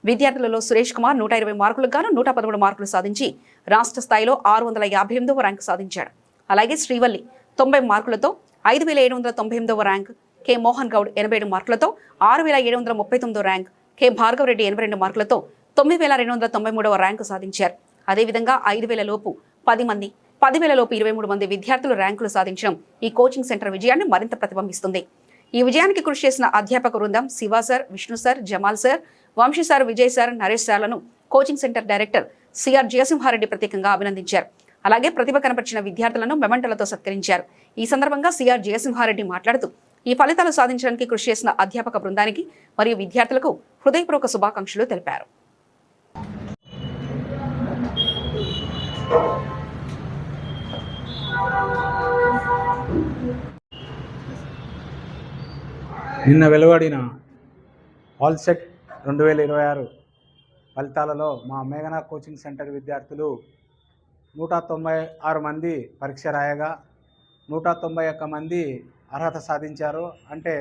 విద్యార్థులలో సురేష్ కుమార్ 120 మార్కులకు గాను 113 మార్కులు సాధించి రాష్ట్ర స్థాయిలో 658వ ర్యాంకు సాధించాడు. అలాగే శ్రీవల్లి 90 మార్కులతో 5798వ ర్యాంక్, కె మోహన్ గౌడ్ 87 మార్కులతో 6739వ ర్యాంక్, కె భార్గవ్ రెడ్డి 82 మార్కులతో 9293వ ర్యాంకు సాధించారు. అదేవిధంగా 5000 లోపు 10 మంది, 10,000 లోపు 23 మంది విద్యార్థులు ర్యాంకులు సాధించడం ఈ కోచింగ్ సెంటర్ విజయాన్ని మరింత ప్రతిబింబిస్తుంది. ఈ విజయానికి కృషి చేసిన అధ్యాపక బృందం Shiva sir, Vishnu sir, Jamal sir, Vamsi sir, Vijay sir, Naresh సార్లను coaching centre director CR Jayasimhareddy ప్రత్యేకంగా అభినందించారు. అలాగే ప్రతిభ కనపరిచిన విద్యార్థులను మెమంటలతో సత్కరించారు. ఈ సందర్భంగా సిఆర్ జయసింహారెడ్డి మాట్లాడుతూ ఈ ఫలితాలు సాధించడానికి కృషి చేసిన అధ్యాపక బృందానికి మరియు విద్యార్థులకు హృదయపూర్వక శుభాకాంక్షలు తెలిపారు. నిన్న వెలువడిన పాలిసెట్ 2026 ఫలితాలలో మా మేఘనా కోచింగ్ సెంటర్ విద్యార్థులు 196 మంది పరీక్ష రాయగా 191 మంది అర్హత సాధించారు. అంటే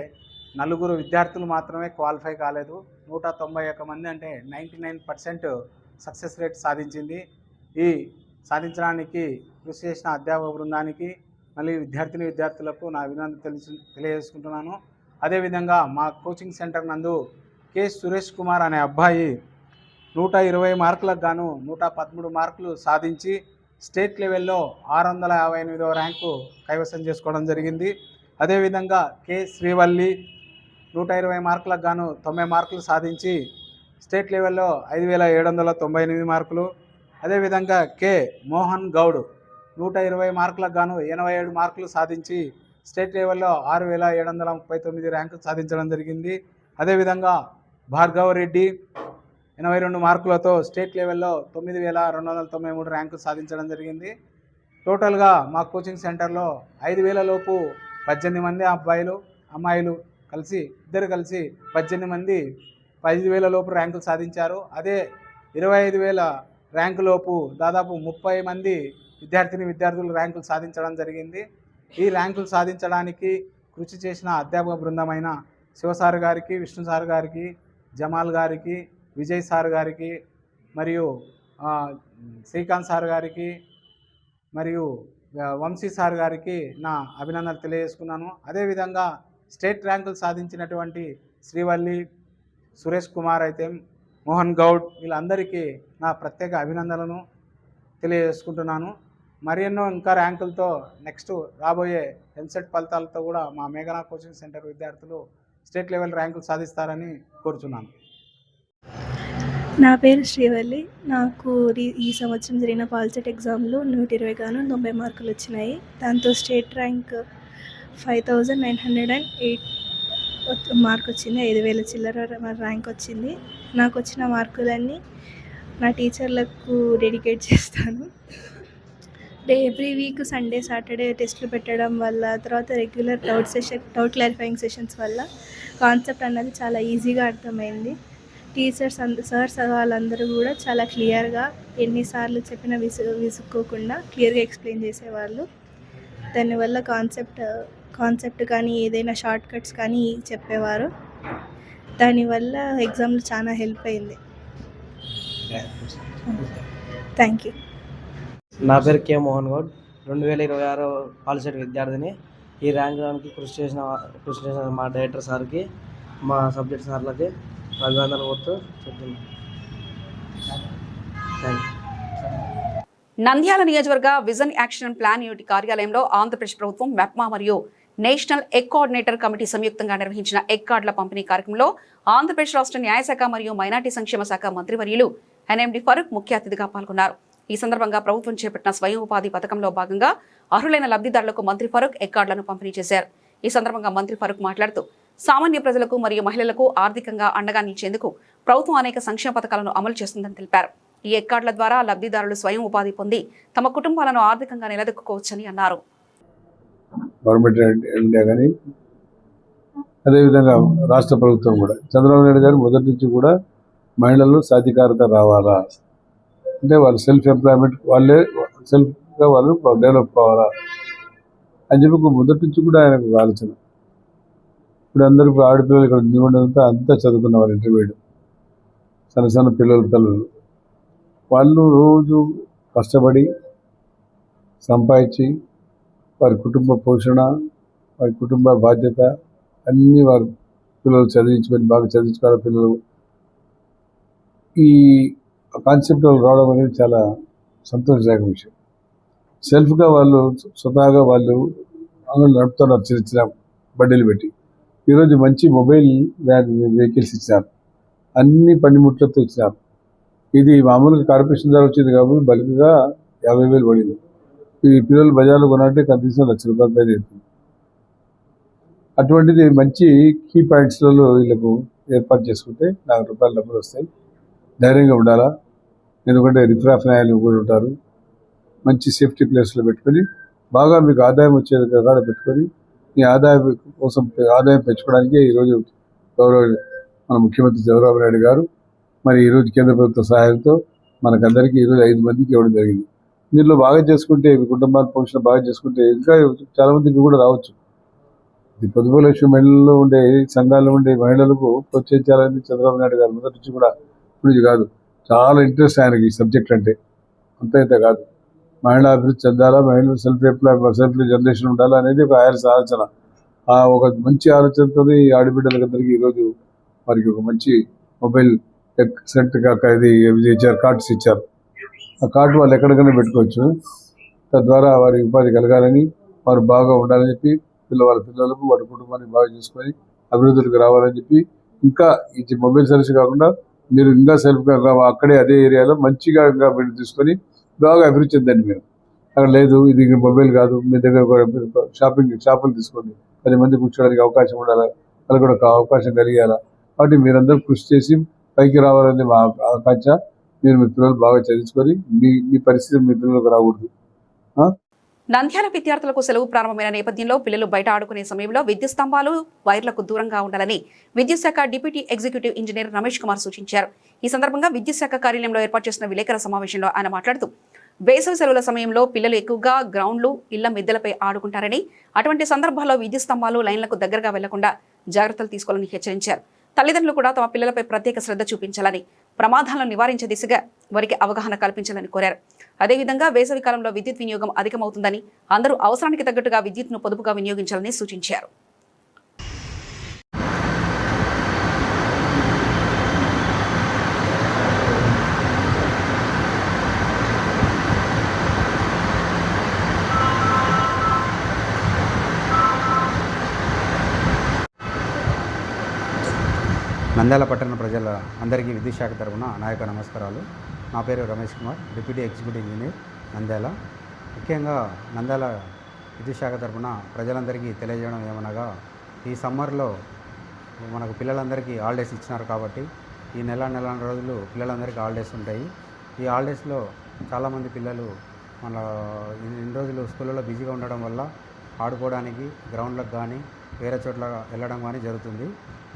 4 విద్యార్థులు మాత్రమే క్వాలిఫై కాలేదు. 191 మంది అంటే 99% సక్సెస్ రేట్ సాధించింది. ఈ సాధించడానికి కృషి చేసిన అధ్యాపక బృందానికి మళ్ళీ విద్యార్థులకు నా అభినందనలు తెలియజేసుకుంటున్నాను. అదేవిధంగా మా కోచింగ్ సెంటర్ నందు కె సురేష్ కుమార్ అనే అబ్బాయి 120 మార్కులకు గాను 113 మార్కులు సాధించి స్టేట్ లెవెల్లో 658వ ర్యాంకు కైవసం చేసుకోవడం జరిగింది. అదేవిధంగా కె శ్రీవల్లి 120 మార్కులకు గాను 90 మార్కులు సాధించి స్టేట్ లెవెల్లో 5798 మార్కులు. అదేవిధంగా కె మోహన్ గౌడ్ 120 మార్కులకు గాను 87 మార్కులు సాధించి స్టేట్ లెవెల్లో 6739 ర్యాంకు సాధించడం జరిగింది. అదేవిధంగా భార్గవ రెడ్డి 82 మార్కులతో స్టేట్ లెవెల్లో 9293 ర్యాంకు సాధించడం జరిగింది. టోటల్గా మా కోచింగ్ సెంటర్లో 5000 లోపు 18 మంది అమ్మాయిలు ఇద్దరు కలిసి 18 మంది 5000 లోపు ర్యాంకులు సాధించారు. అదే 25000 ర్యాంకు లోపు దాదాపు 30 మంది విద్యార్థులు ర్యాంకులు సాధించడం జరిగింది. ఈ ర్యాంకులు సాధించడానికి కృషి చేసిన అధ్యాపక బృందమైన శివసార్ గారికి, విష్ణు సార్ గారికి, జమాల్ గారికి, విజయ్ సార్ గారికి, మరియు శ్రీకాంత్ సార్ గారికి, మరియు వంశీ సార్ గారికి నా అభినందనలు తెలియజేసుకున్నాను. అదేవిధంగా స్టేట్ ర్యాంకులు సాధించినటువంటి శ్రీవల్లి, సురేష్ కుమార్ అయితే మోహన్ గౌడ్ వీళ్ళందరికీ నా ప్రత్యేక అభినందనలను తెలియజేసుకుంటున్నాను. మరెన్నో ఇంకా ర్యాంకులతో నెక్స్ట్ రాబోయే ఎంసెట్ ఫలితాలతో కూడా మా మేఘనా కోచింగ్ సెంటర్ విద్యార్థులు స్టేట్ లెవెల్ ర్యాంకులు సాధిస్తారని కోరుచున్నాను. నా పేరు శ్రీవల్లి. నాకు ఈ సంవత్సరం జరిగిన పాల్సెట్ ఎగ్జామ్లో 120 గాను 90 మార్కులు వచ్చినాయి. దాంతో స్టేట్ ర్యాంక్ 5908 మార్క్ వచ్చింది. 5000 చిల్లర ర్యాంక్ వచ్చింది. నాకు వచ్చిన మార్కులన్నీ నా టీచర్లకు డెడికేట్ చేస్తాను. ఎవ్రీ వీక్ సండే సాటర్డే టెస్టులు పెట్టడం వల్ల, తర్వాత రెగ్యులర్ డౌట్ క్లారిఫైయింగ్ సెషన్స్ వల్ల కాన్సెప్ట్ అన్నది చాలా ఈజీగా అర్థమైంది. సార్స్ వాళ్ళందరూ కూడా చాలా క్లియర్గా ఎన్నిసార్లు చెప్పినా విసుక్కోకుండా క్లియర్గా ఎక్స్ప్లెయిన్ చేసేవాళ్ళు. దానివల్ల కాన్సెప్ట్ కానీ ఏదైనా షార్ట్ కట్స్ కానీ చెప్పేవారు. దానివల్ల ఎగ్జామ్లో చాలా హెల్ప్ అయింది. Thank you. నా పేరు కే మోహన్ గౌడ్. 2026 పాల్సెట్ విద్యార్థిని. ఈ ర్యాంక్ రావడానికి కృషి చేసిన మా డైరెక్టర్ సార్కి, మా సబ్జెక్ట్ సార్లకి అభినందనలు కోరుతూ చెప్తున్నాను. Thank you. నంద్యాల నియోజకవర్గ విజన్ యాక్షన్ ప్లాన్ యూనిట్ కార్యాలయంలో ఆంధ్రప్రదేశ్ ప్రభుత్వం మెప్మా మరియు నేషనల్ ఎగ్ కోఆర్డినేటర్ కమిటీ సంయుక్తంగా నిర్వహించిన ఎగ్ కార్డుల పంపిణీ కార్యక్రమంలో ఆంధ్రప్రదేశ్ రాష్ట్ర న్యాయశాఖ మరియు మైనార్టీ సంక్షేమ శాఖ మంత్రివర్యులు ఎన్ఎండి ఫరూక్ ముఖ్య అతిథిగా పాల్గొన్నారు. ఈ సందర్భంగా ప్రభుత్వం చేపట్టిన స్వయం ఉపాధి పథకంలో భాగంగా అర్హులైన లబ్ధిదారులకు మంత్రి ఫరూక్ ఎగ్ కార్డులను పంపిణీ చేశారు. ఈ సందర్భంగా మంత్రి ఫరూక్ మాట్లాడుతూ సామాన్య ప్రజలకు మరియు మహిళలకు ఆర్థికంగా అండగా నిలిచేందుకు ప్రభుత్వం అనేక సంక్షేమ పథకాలను అమలు చేస్తుందని తెలిపారు. ఈ ఎగ్ కార్డుల ద్వారా లబ్ధిదారులు స్వయం ఉపాధి పొంది తమ కుటుంబాలను ఆర్థికంగా నిలదొక్కుకోవచ్చని అన్నారు. గవర్నమెంట్ ఇండియా కానీ అదేవిధంగా రాష్ట్ర ప్రభుత్వం కూడా చంద్రబాబు నాయుడు గారు మొదటి నుంచి కూడా మహిళలు సాధికారత రావాలా, అంటే వాళ్ళు సెల్ఫ్ ఎంప్లాయ్మెంట్ వాళ్ళే సెల్ఫ్గా వాళ్ళు డెవలప్ కావాలా అని చెప్పి మొదటి నుంచి కూడా ఆయనకు ఆలోచన. ఇప్పుడు అందరూ ఆడపిల్లలు ఇక్కడ ఉండడంతో అంతా చదువుకున్న వాళ్ళు, ఇంటర్మీడియట్ సన్న పిల్లల తల్లులు వాళ్ళు రోజు కష్టపడి సంపాదించి వారి కుటుంబ పోషణ, వారి కుటుంబ బాధ్యత అన్నీ వారి పిల్లలు చదివించుకొని బాగా చదివించుకోవాలి. పిల్లలు ఈ కాన్సెప్ట్ రావడం అనేది చాలా సంతోషదాయక విషయం. సెల్ఫ్గా వాళ్ళు స్వతహాగా వాళ్ళు అంగళ్ళు నడుపుతున్నారు, చిన్న చిన్న బడ్డీలు పెట్టి. ఈరోజు మంచి మొబైల్ వెహికల్స్ ఇచ్చినారు, అన్ని పనిముట్లతో ఇచ్చినారు. ఇది మామూలుగా కార్పొరేషన్ ద్వారా వచ్చింది కాబట్టి బల్క్గా 50,000 పడింది. ఈ పిల్లలు బజార్లో కొనాలంటే కనీసం ₹1,00,000 పైన అవుతుంది. అటువంటిది మంచి కీ పాయింట్స్లలో వీళ్ళకు ఏర్పాటు చేసుకుంటే ₹1,00,000 డబ్బులు వస్తాయి. ధైర్యంగా ఉండాలా, ఎందుకంటే రిఫ్రాఫ్ న్యాయాలు కూడా ఉంటారు. మంచి సేఫ్టీ ప్లేస్లో పెట్టుకొని బాగా మీకు ఆదాయం వచ్చేది కాడ పెట్టుకొని మీ ఆదాయం పెంచుకోవడానికే ఈరోజు మన ముఖ్యమంత్రి చంద్రబాబు నాయుడు గారు మరి ఈరోజు కేంద్ర ప్రభుత్వ సహాయంతో మనకందరికీ ఈరోజు 5 మందికి ఇవ్వడం జరిగింది. దీనిలో బాగా చేసుకుంటే, మీ కుటుంబాల పోషణ బాగా చేసుకుంటే ఇంకా చాలా మందికి కూడా రావచ్చు. ఇది పొదుపు లక్ష్మి మహిళల్లో ఉండే సంఘాల్లో ఉండే మహిళలకు ప్రోత్సహించాలని చంద్రబాబు నాయుడు గారు మొదటి నుంచి కూడా ఇప్పుడు కాదు, చాలా ఇంట్రెస్ట్ ఆయనకి ఈ సబ్జెక్ట్ అంటే. అంత కాదు, మహిళా అభివృద్ధి చెందాలా, మహిళలు సెల్ఫ్ జనరేషన్ ఉండాలా అనేది ఒక ఆయన ఆలోచన. ఆ ఒక మంచి ఆలోచనతో ఆడబిడ్డలందరికీ ఈరోజు వారికి ఒక మంచి మొబైల్ సెంట్గా ఇది ఇచ్చారు, కార్డ్స్ ఇచ్చారు. ఆ కార్డు వాళ్ళు ఎక్కడికైనా పెట్టుకోవచ్చు. తద్వారా వారి ఉపాధి కలగాలని, వారు బాగా ఉండాలని చెప్పి, వాళ్ళ పిల్లలకు వారి కుటుంబాన్ని బాగా చూసుకొని అభివృద్ధికి రావాలని చెప్పి, ఇంకా ఈ మొబైల్ సర్వీస్ కాకుండా మీరు ఇంకా సెల్ఫ్గా అక్కడే అదే ఏరియాలో మంచిగా ఇంకా మీరు తీసుకొని బాగా అభివృద్ధి చెందండి. మీరు అక్కడ లేదు, ఇది మొబైల్ కాదు, మీ దగ్గర షాపులు తీసుకోండి, 10 మంది కూర్చోడానికి అవకాశం ఉండాలా, వాళ్ళకి కూడా అవకాశం కలిగేలా. కాబట్టి మీరందరూ కృషి చేసి పైకి రావాలని మా ఆకాంక్ష. మీరు మీ పిల్లలు బాగా చదివించుకొని మీ పరిస్థితి మీ పిల్లలకు రాకూడదు. నంద్యాల విద్యార్థులకు సెలవు ప్రారంభమైన నేపథ్యంలో పిల్లలు బయట ఆడుకునే సమయంలో విద్యుత్ స్తంభాలు, వైర్లకు దూరంగా ఉండాలని విద్యుత్ శాఖ deputy executive engineer Ramesh Kumar సూచించారు. ఈ సందర్భంగా విద్యుత్ శాఖ కార్యాలయంలో ఏర్పాటు చేసిన విలేకరుల సమావేశంలో ఆయన మాట్లాడుతూ, వేసవి సెలవుల సమయంలో పిల్లలు ఎక్కువగా గ్రౌండ్లు, ఇళ్ల మిద్దెలపై ఆడుకుంటారని, అటువంటి సందర్భాల్లో విద్యుత్ స్తంభాలు, లైన్లకు దగ్గరగా వెళ్లకుండా జాగ్రత్తలు తీసుకోవాలని హెచ్చరించారు. తల్లిదండ్రులు కూడా తమ పిల్లలపై ప్రత్యేక శ్రద్ధ చూపించాలని, ప్రమాదాలను నివారించే దిశగా వారికి అవగాహన కల్పించాలని కోరారు. అదేవిధంగా వేసవి కాలంలో విద్యుత్ వినియోగం అధికమవుతుందని, అందరూ అవసరానికి తగ్గట్టుగా విద్యుత్ను పొదుపుగా వినియోగించాలని సూచించారు. నంద్యాల పట్టణ ప్రజల అందరికీ విద్యుత్ శాఖ తరఫున నా యొక్క నమస్కారాలు. నా పేరు Ramesh Kumar, deputy executive engineer, Nandyal. ముఖ్యంగా నంద్యాల విద్యుత్ శాఖ తరఫున ప్రజలందరికీ తెలియజేయడం ఏమనగా, ఈ సమ్మర్లో మనకు పిల్లలందరికీ హాలిడేస్ ఇచ్చినారు కాబట్టి ఈ నెల రోజులు పిల్లలందరికీ హాలిడేస్ ఉంటాయి. ఈ హాలిడేస్లో చాలామంది పిల్లలు మన ఇన్ని రోజులు స్కూళ్ళలో బిజీగా ఉండడం వల్ల ఆడుకోవడానికి గ్రౌండ్లకు కానీ వేరే చోట్ల వెళ్ళడం కానీ జరుగుతుంది.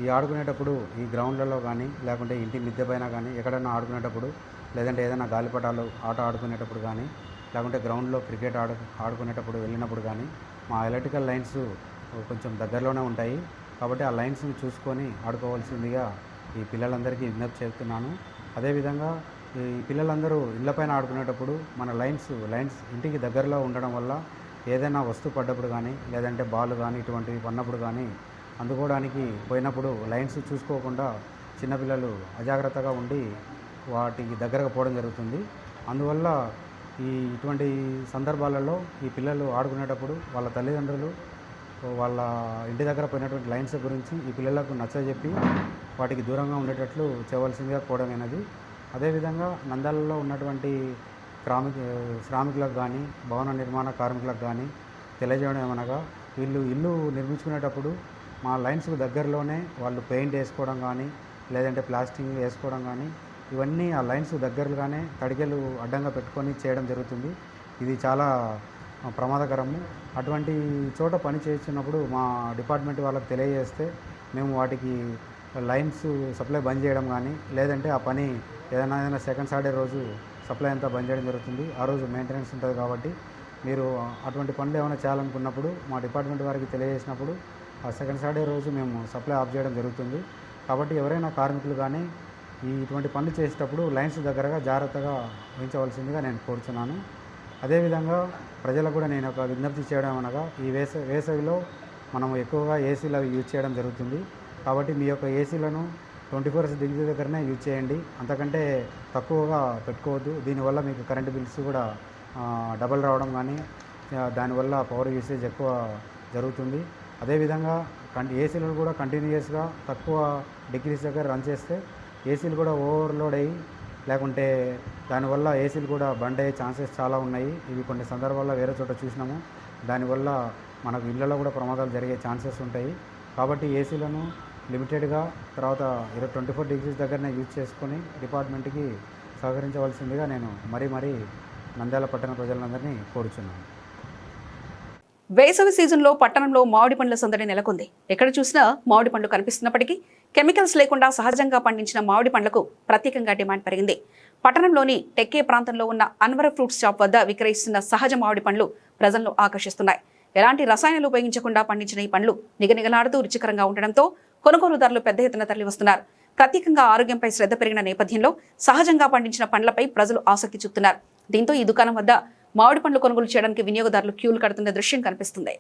ఈ ఆడుకునేటప్పుడు ఈ గ్రౌండ్లలో కానీ, లేకుంటే ఇంటి మిద్దె పైన కానీ ఎక్కడైనా ఆడుకునేటప్పుడు, లేదంటే ఏదైనా గాలిపటాలు ఆట ఆడుకునేటప్పుడు కానీ, లేకుంటే గ్రౌండ్లో క్రికెట్ ఆడుకునేటప్పుడు వెళ్ళినప్పుడు కానీ మా ఎలక్ట్రికల్ లైన్స్ కొంచెం దగ్గరలోనే ఉంటాయి. కాబట్టి ఆ లైన్స్ని చూసుకొని ఆడుకోవాల్సిందిగా ఈ పిల్లలందరికీ విజ్ఞప్తి చేస్తున్నాను. అదేవిధంగా ఈ పిల్లలందరూ ఇళ్లపైన ఆడుకునేటప్పుడు మన లైన్స్ ఇంటికి దగ్గరలో ఉండడం వల్ల ఏదైనా వస్తువు పడ్డప్పుడు కానీ, లేదంటే బాల్ కానీ ఇటువంటివి పడినప్పుడు కానీ అందుకోవడానికి పోయినప్పుడు లైన్స్ చూసుకోకుండా చిన్నపిల్లలు అజాగ్రత్తగా ఉండి వాటికి దగ్గరగా పోవడం జరుగుతుంది. అందువల్ల ఇటువంటి సందర్భాలలో ఈ పిల్లలు ఆడుకునేటప్పుడు వాళ్ళ తల్లిదండ్రులు వాళ్ళ ఇంటి దగ్గర పోయినటువంటి లైన్స్ గురించి ఈ పిల్లలకు నచ్చజెప్పి వాటికి దూరంగా ఉండేటట్లు చేయవలసిందిగా కోవడమైనది. అదేవిధంగా నంద్యాలలో ఉన్నటువంటి శ్రామికులకు కానీ, భవన నిర్మాణ కార్మికులకు కానీ తెలియజేయడం ఏమనగా, వీళ్ళు ఇల్లు నిర్మించుకునేటప్పుడు మా లైన్స్కు దగ్గరలోనే వాళ్ళు పెయింట్ వేసుకోవడం కానీ, లేదంటే ప్లాస్టింగ్ వేసుకోవడం కానీ, ఇవన్నీ ఆ లైన్స్ దగ్గరగానే తడికెలు అడ్డంగా పెట్టుకొని చేయడం జరుగుతుంది. ఇది చాలా ప్రమాదకరము. అటువంటి చోట పని చేస్తున్నప్పుడు మా డిపార్ట్మెంట్ వాళ్ళకి తెలియజేస్తే మేము వాటికి లైన్స్ సప్లై బంద్ చేయడం కానీ, లేదంటే ఆ పని ఏదైనా సెకండ్ సాటర్డే రోజు సప్లై అంతా బంద్ చేయడం జరుగుతుంది. ఆ రోజు మెయింటెనెన్స్ ఉంటుంది కాబట్టి మీరు అటువంటి పనులు ఏమైనా చేయాలనుకున్నప్పుడు మా డిపార్ట్మెంట్ వారికి తెలియజేసినప్పుడు ఆ సెకండ్ సాటర్డే రోజు మేము సప్లై ఆఫ్ చేయడం జరుగుతుంది. కాబట్టి ఎవరైనా కార్మికులు కానీ ఇటువంటి పనులు చేసేటప్పుడు లైన్స్ దగ్గరగా జాగ్రత్తగా వహించవలసిందిగా నేను కోరుతున్నాను. అదేవిధంగా ప్రజలకు కూడా నేను ఒక విజ్ఞప్తి చేయడం అనగా, ఈ వేసవిలో మనం ఎక్కువగా ఏసీలు యూజ్ చేయడం జరుగుతుంది. కాబట్టి మీ యొక్క ఏసీలను 24 డిగ్రీ దగ్గరనే యూజ్ చేయండి, అంతకంటే తక్కువగా పెట్టుకోవద్దు. దీనివల్ల మీకు కరెంటు బిల్స్ కూడా డబల్ రావడం కానీ, దానివల్ల పవర్ యూసేజ్ ఎక్కువ జరుగుతుంది. అదేవిధంగా ఏసీలను కూడా కంటిన్యూస్గా తక్కువ డిగ్రీస్ దగ్గర రన్ చేస్తే ఏసీలు కూడా ఓవర్లోడ్ అయ్యి, లేకుంటే దానివల్ల ఏసీలు కూడా బండ్ అయ్యే ఛాన్సెస్ చాలా ఉన్నాయి. ఇవి కొన్ని సందర్భాల్లో వేరే చోట చూసినాము. దానివల్ల మనకు ఇళ్లలో కూడా ప్రమాదాలు జరిగే ఛాన్సెస్ ఉంటాయి. కాబట్టి ఏసీలను లిమిటెడ్గా, తర్వాత 24 డిగ్రీస్ దగ్గరనే యూజ్ చేసుకొని డిపార్ట్మెంట్కి సహకరించవలసిందిగా నేను మరీ నంద్యాల పట్టణ ప్రజలందరినీ కోరుచున్నాను. వేసవి సీజన్లో పట్టణంలో మామిడి పండ్ల సందడి నెలకొంది. ఎక్కడ చూసినా మామిడి పండ్లు కనిపిస్తున్నప్పటికీ కెమికల్స్ లేకుండా సహజంగా పండించిన మామిడి పండ్లకు ప్రత్యేకంగా డిమాండ్ పెరిగింది. పట్టణంలోని టెక్కే ప్రాంతంలో ఉన్న అన్వర్ ఫ్రూట్స్ షాప్ వద్ద విక్రయిస్తున్న సహజ మామిడి పండ్లు ప్రజలను ఆకర్షిస్తున్నాయి. ఎలాంటి రసాయనాలు ఉపయోగించకుండా పండించిన ఈ పండ్లు నిగనిగలాడుతూ రుచికరంగా ఉండడంతో కొనుగోలుదారులు పెద్ద ఎత్తున తరలివస్తున్నారు. ప్రత్యేకంగా ఆరోగ్యంపై శ్రద్ధ పెరిగిన నేపథ్యంలో సహజంగా పండించిన పండ్లపై ప్రజలు ఆసక్తి చూపుతున్నారు. దీంతో ఈ దుకాణం వద్ద మామిడి పండ్లు కొనుగోలు చేయడానికి వినియోగదారులు క్యూలు కడుతున్న దృశ్యం కనిపిస్తుంది.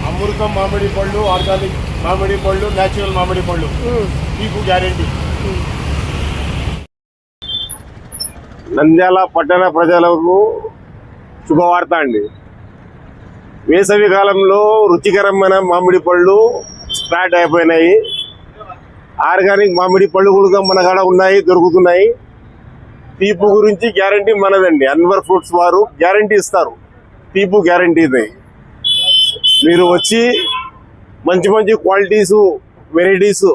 అమృతం మామిడి పళ్ళు, ఆర్గానిక్ మామిడి పళ్ళు, న్యాచురల్ మామిడి పళ్ళు, మీకు గ్యారెంటీ. నంద్యాల పట్టణ ప్రజలకు శుభవార్త అండి. వేసవి కాలంలో రుచికరమైన మామిడి పళ్ళు స్టార్ట్ అయిపోయినాయి. ఆర్గానిక్ మామిడి పళ్ళు కూడా మన కాడ ఉన్నాయి, దొరుకుతున్నాయి. తీపు గురించి గ్యారంటీ మనదండి. అన్వర్ ఫ్రూట్స్ వారు గ్యారంటీ ఇస్తారు, తీపు గ్యారంటీ ఇది. మీరు వచ్చి మంచి మంచి క్వాలిటీసు, వెరైటీసు,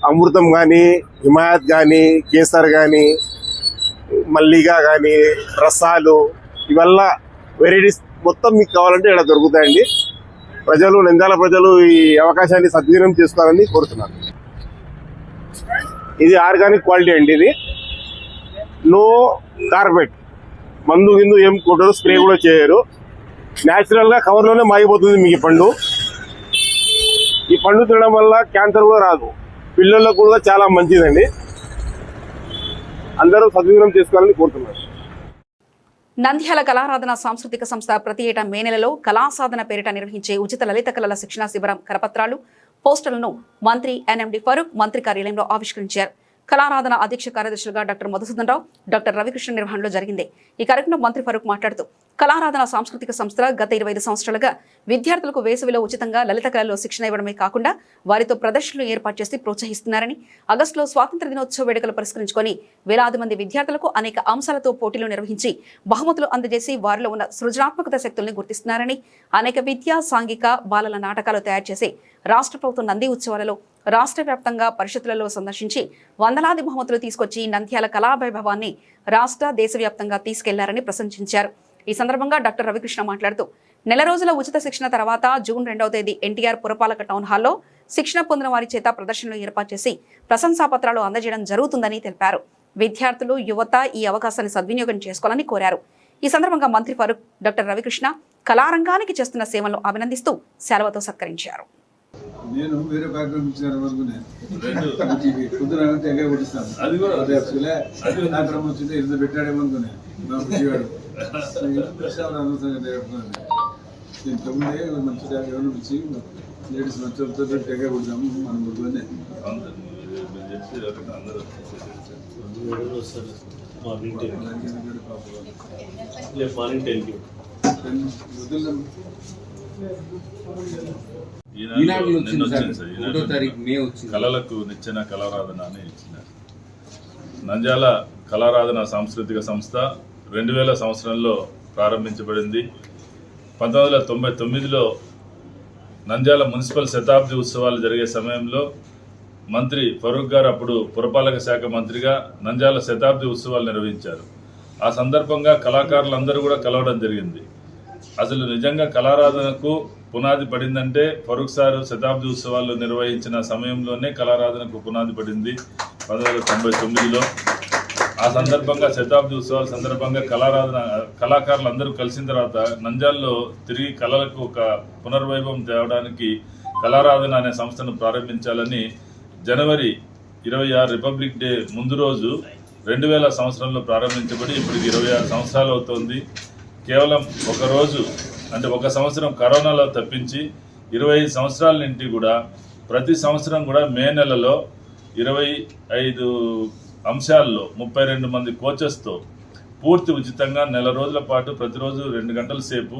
అమృతం కానీ, హిమాయత్ కానీ, కేసర్ కానీ, మల్లిగా కానీ, రసాలు, ఇవల్ల వెరైటీస్ మొత్తం మీకు కావాలంటే ఇక్కడ దొరుకుతాయండి. ప్రజలు, నంద్యాల ప్రజలు ఈ అవకాశాన్ని సద్వినియోగం చేసుకోవాలని కోరుతున్నాను. ఇది ఆర్గానిక్ క్వాలిటీ అండి. ఇది నో కార్బెట్, మందు గిందు ఏం కొట్టరు, స్ప్రే కూడా చేయరు. న్యాచురల్గా కవర్లోనే మాగిపోతుంది మీకు ఈ పండు. ఈ పండు తినడం వల్ల క్యాన్సర్ కూడా రాదు. పిల్లలకు కూడా చాలా మంచిదండి. అందరూ సద్వినియోగం చేసుకోవాలని కోరుతున్నారు. నంద్యాల కళారాధన సాంస్కృతిక సంస్థ ప్రతి ఏటా మే నెలలో కళాసాధన పేరిట నిర్వహించే ఉచిత లలిత కళల శిక్షణా శిబిరం కరపత్రాలు, పోస్టర్లను మంత్రి ఎన్ఎండి ఫరూక్ మంత్రి కార్యాలయంలో ఆవిష్కరించారు. కళారాధన అధ్యక్ష కార్యదర్శులుగా డాక్టర్ మధుసూదన్ రావు, డాక్టర్ రవికృష్ణ నిర్వహణలో జరిగింది. ఈ కార్యక్రమంలో మంత్రి ఫరూక్ మాట్లాడుతూ కళారాధన సాంస్కృతిక సంస్థ గత 25 సంవత్సరాలుగా విద్యార్థులకు వేసవిలో ఉచితంగా లలిత కళల్లో శిక్షణ ఇవ్వడమే కాకుండా వారితో ప్రదర్శనలు ఏర్పాటు చేసి ప్రోత్సహిస్తున్నారని, ఆగస్టులో స్వాతంత్ర దినోత్సవ వేడుకలు పురస్కరించుకొని వేలాది మంది విద్యార్థులకు అనేక అంశాలతో పోటీలు నిర్వహించి బహుమతులు అందజేసి వారిలో ఉన్న సృజనాత్మకత శక్తుల్ని గుర్తిస్తున్నారని, అనేక విద్యా, సాంఘిక, బాలల నాటకాలు తయారు చేసి రాష్ట్ర ప్రభుత్వం నంది ఉత్సవాలలో రాష్ట్ర వ్యాప్తంగా పరిషత్తులలో సందర్శించి వందలాది బహుమతులు తీసుకొచ్చి నంద్యాల కళావైభవాన్ని రాష్ట్ర, దేశవ్యాప్తంగా తీసుకెళ్లారని ప్రశంసించారు. ఈ సందర్భంగా డాక్టర్ రవికృష్ణ మాట్లాడుతూ నెల రోజుల ఉచిత శిక్షణ తర్వాత జూన్ 2వ తేదీ ఎన్టీఆర్ పురపాలక టౌన్ హాల్లో శిక్షణ పొందిన వారి చేత ప్రదర్శనలు ఏర్పాటు చేసి ప్రశంసాపత్రాలు అందజేయడం జరుగుతుందని తెలిపారు. విద్యార్థులు, యువత ఈ అవకాశాన్ని సద్వినియోగం చేసుకోవాలని కోరారు. ఈ సందర్భంగా మంత్రి ఫరూక్ డాక్టర్ రవికృష్ణ కళారంగానికి చేస్తున్న సేవలను అభినందిస్తూ సెలవుతో సత్కరించారు. నేను వేరే కార్యక్రమం ఇచ్చాను అనుకునే పొద్దున తెగ కొట్టిస్తాను. అది కూడా కార్యక్రమం వచ్చింది, ఎంత పెట్టాడేమనుకునే నా బుద్ధివాడు నేను తొమ్మిది మంచి ఎవరు ఇచ్చి లేడీస్ మంచి తెగ కొడతాము మనం పొద్దునే. కళలకు నిచ్చెన కళారాధన అని ఇచ్చిన నంద్యాల కళారాధన సాంస్కృతిక సంస్థ 2000 సంవత్సరంలో ప్రారంభించబడింది. 1999లో నంద్యాల మున్సిపల్ శతాబ్ది ఉత్సవాలు జరిగే సమయంలో మంత్రి ఫరూక్ గారు అప్పుడు పురపాలక శాఖ మంత్రిగా నంద్యాల శతాబ్ది ఉత్సవాలు నిర్వహించారు. ఆ సందర్భంగా కళాకారులందరూ కూడా కలవడం జరిగింది. అసలు నిజంగా కళారాధనకు పునాది పడిందంటే ఫరూక్ సార్ శతాబ్ది ఉత్సవాలు నిర్వహించిన సమయంలోనే కళారాధనకు పునాది పడింది 1999లో. ఆ సందర్భంగా శతాబ్ది ఉత్సవాల సందర్భంగా కళాకారులు అందరూ కలిసిన తర్వాత నంద్యాలలో తిరిగి కళలకు ఒక పునర్వైభవం తేవడానికి కళారాధన అనే సంస్థను ప్రారంభించాలని జనవరి 26 రిపబ్లిక్ డే ముందు రోజు 2000 సంవత్సరంలో ప్రారంభించబడి ఇప్పటికి 26 సంవత్సరాలు అవుతోంది. కేవలం ఒక రోజు అంటే ఒక సంవత్సరం కరోనాలో తప్పించి 25 సంవత్సరాల నుండి కూడా ప్రతి సంవత్సరం కూడా మే నెలలో 25 అంశాల్లో 32 మంది కోచెస్తో పూర్తి ఉచితంగా నెల రోజుల పాటు ప్రతిరోజు 2 గంటల సేపు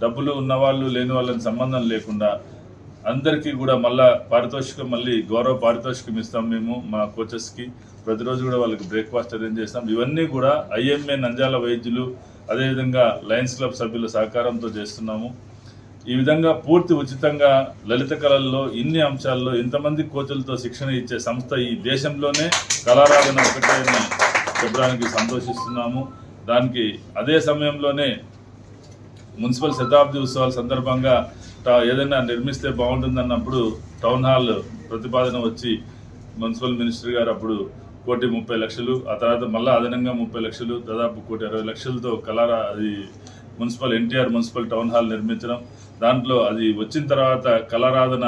డబ్బులు ఉన్నవాళ్ళు లేని వాళ్ళని సంబంధం లేకుండా అందరికీ కూడా మళ్ళా పారితోషికం మళ్ళీ గౌరవ పారితోషికం ఇస్తాం మేము మా కోచెస్కి. ప్రతిరోజు కూడా వాళ్ళకి బ్రేక్ఫాస్ట్ అరేంజ్ చేస్తాం. ఇవన్నీ కూడా IMA నంద్యాల వైద్యులు అదేవిధంగా లయన్స్ క్లబ్ సభ్యుల సహకారంతో చేస్తున్నాము. ఈ విధంగా పూర్తి ఉచితంగా లలిత కళల్లో ఇన్ని అంశాల్లో ఇంతమంది కోచులతో శిక్షణ ఇచ్చే సంస్థ ఈ దేశంలోనే కళారాధన ఒకటే అని చెప్పడానికి సంతోషిస్తున్నాము. దానికి అదే సమయంలోనే మున్సిపల్ శతాబ్ది ఉత్సవాల సందర్భంగా ఏదైనా నిర్మిస్తే బాగుంటుందన్నప్పుడు టౌన్ హాల్ ప్రతిపాదన వచ్చి మున్సిపల్ మినిస్టర్ గారు అప్పుడు 1,30,00,000 ఆ తర్వాత మళ్ళీ అదనంగా 30 లక్షలు దాదాపు 1,60,00,000తో అది municipal NTR municipal town hall నిర్మించడం. దాంట్లో అది వచ్చిన తర్వాత కళారాధన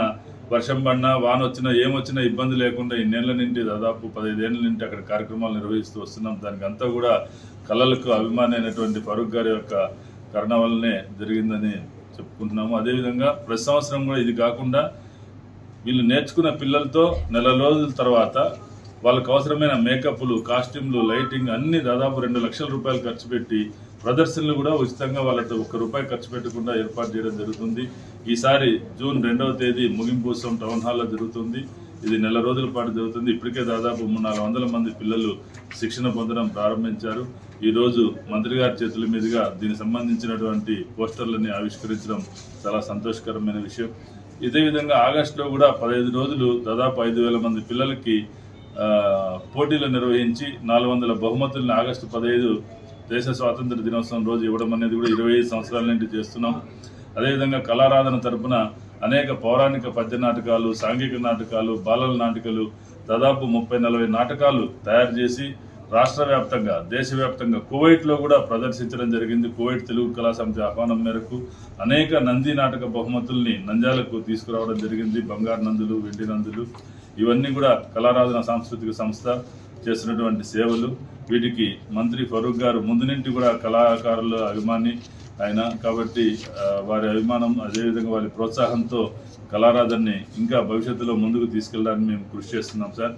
వర్షం పడినా వాన వచ్చినా ఏమొచ్చినా ఇబ్బంది లేకుండా ఇన్నేళ్ల నుండి దాదాపు 15 ఏళ్ల నుండి అక్కడ కార్యక్రమాలు నిర్వహిస్తూ వస్తున్నాం. దానికి అంతా కూడా కళలకు అభిమాని అయినటువంటి ఫరూక్ గారి యొక్క కరుణ వల్లనే జరిగిందని చెప్పుకుంటున్నాము. అదేవిధంగా ప్రతి సంవత్సరం కూడా ఇది కాకుండా వీళ్ళు నేర్చుకున్న పిల్లలతో నెల రోజుల తర్వాత వాళ్ళకు అవసరమైన మేకప్లు, కాస్ట్యూమ్లు, లైటింగ్ అన్ని దాదాపు 2 లక్షల రూపాయలు ఖర్చు పెట్టి ప్రదర్శనలు కూడా ఉచితంగా వాళ్ళతో ₹1 ఖర్చు పెట్టకుండా ఏర్పాటు చేయడం జరుగుతుంది. ఈసారి జూన్ 2వ తేదీ ముగింపు ఉత్సవం టౌన్ హాల్లో జరుగుతుంది. ఇది నెల రోజుల పాటు జరుగుతుంది. ఇప్పటికే దాదాపు 300-400 మంది పిల్లలు శిక్షణ పొందడం ప్రారంభించారు. ఈరోజు మంత్రి గారి చేతుల మీదుగా దీనికి సంబంధించినటువంటి పోస్టర్లని ఆవిష్కరించడం చాలా సంతోషకరమైన విషయం. ఇదే విధంగా ఆగస్టులో కూడా 15 రోజులు దాదాపు 5,000 మంది పిల్లలకి పోటీలు నిర్వహించి 400 బహుమతులను ఆగస్టు 15 దేశ స్వాతంత్ర దినోత్సవం రోజు ఇవ్వడం అనేది కూడా 25 సంవత్సరాల నుండి చేస్తున్నాం. అదేవిధంగా కళారాధన తరపున అనేక పౌరాణిక పద్య నాటకాలు, సాంఘిక నాటకాలు, బాలల నాటికలు దాదాపు 30-40 నాటకాలు తయారు చేసి రాష్ట్ర వ్యాప్తంగా దేశవ్యాప్తంగా కువైట్లో కూడా ప్రదర్శించడం జరిగింది. కువైట్ తెలుగు కళా సమితి ఆహ్వానం మేరకు అనేక నంది నాటక బహుమతుల్ని నంద్యాలకు తీసుకురావడం జరిగింది. బంగారు నందులు, వెండి నందులు ఇవన్నీ కూడా కళారాధన సాంస్కృతిక సంస్థ చేసినటువంటి సేవలు. వీటికి మంత్రి ఫరూక్ గారు ముందు నుండి కూడా కళాకారుల అభిమాని ఆయన కాబట్టి వారి అభిమానం అదేవిధంగా వారి ప్రోత్సాహంతో కళారాధనని ఇంకా భవిష్యత్తులో ముందుకు తీసుకెళ్ళడానికి మేము కృషి చేస్తున్నాం సార్.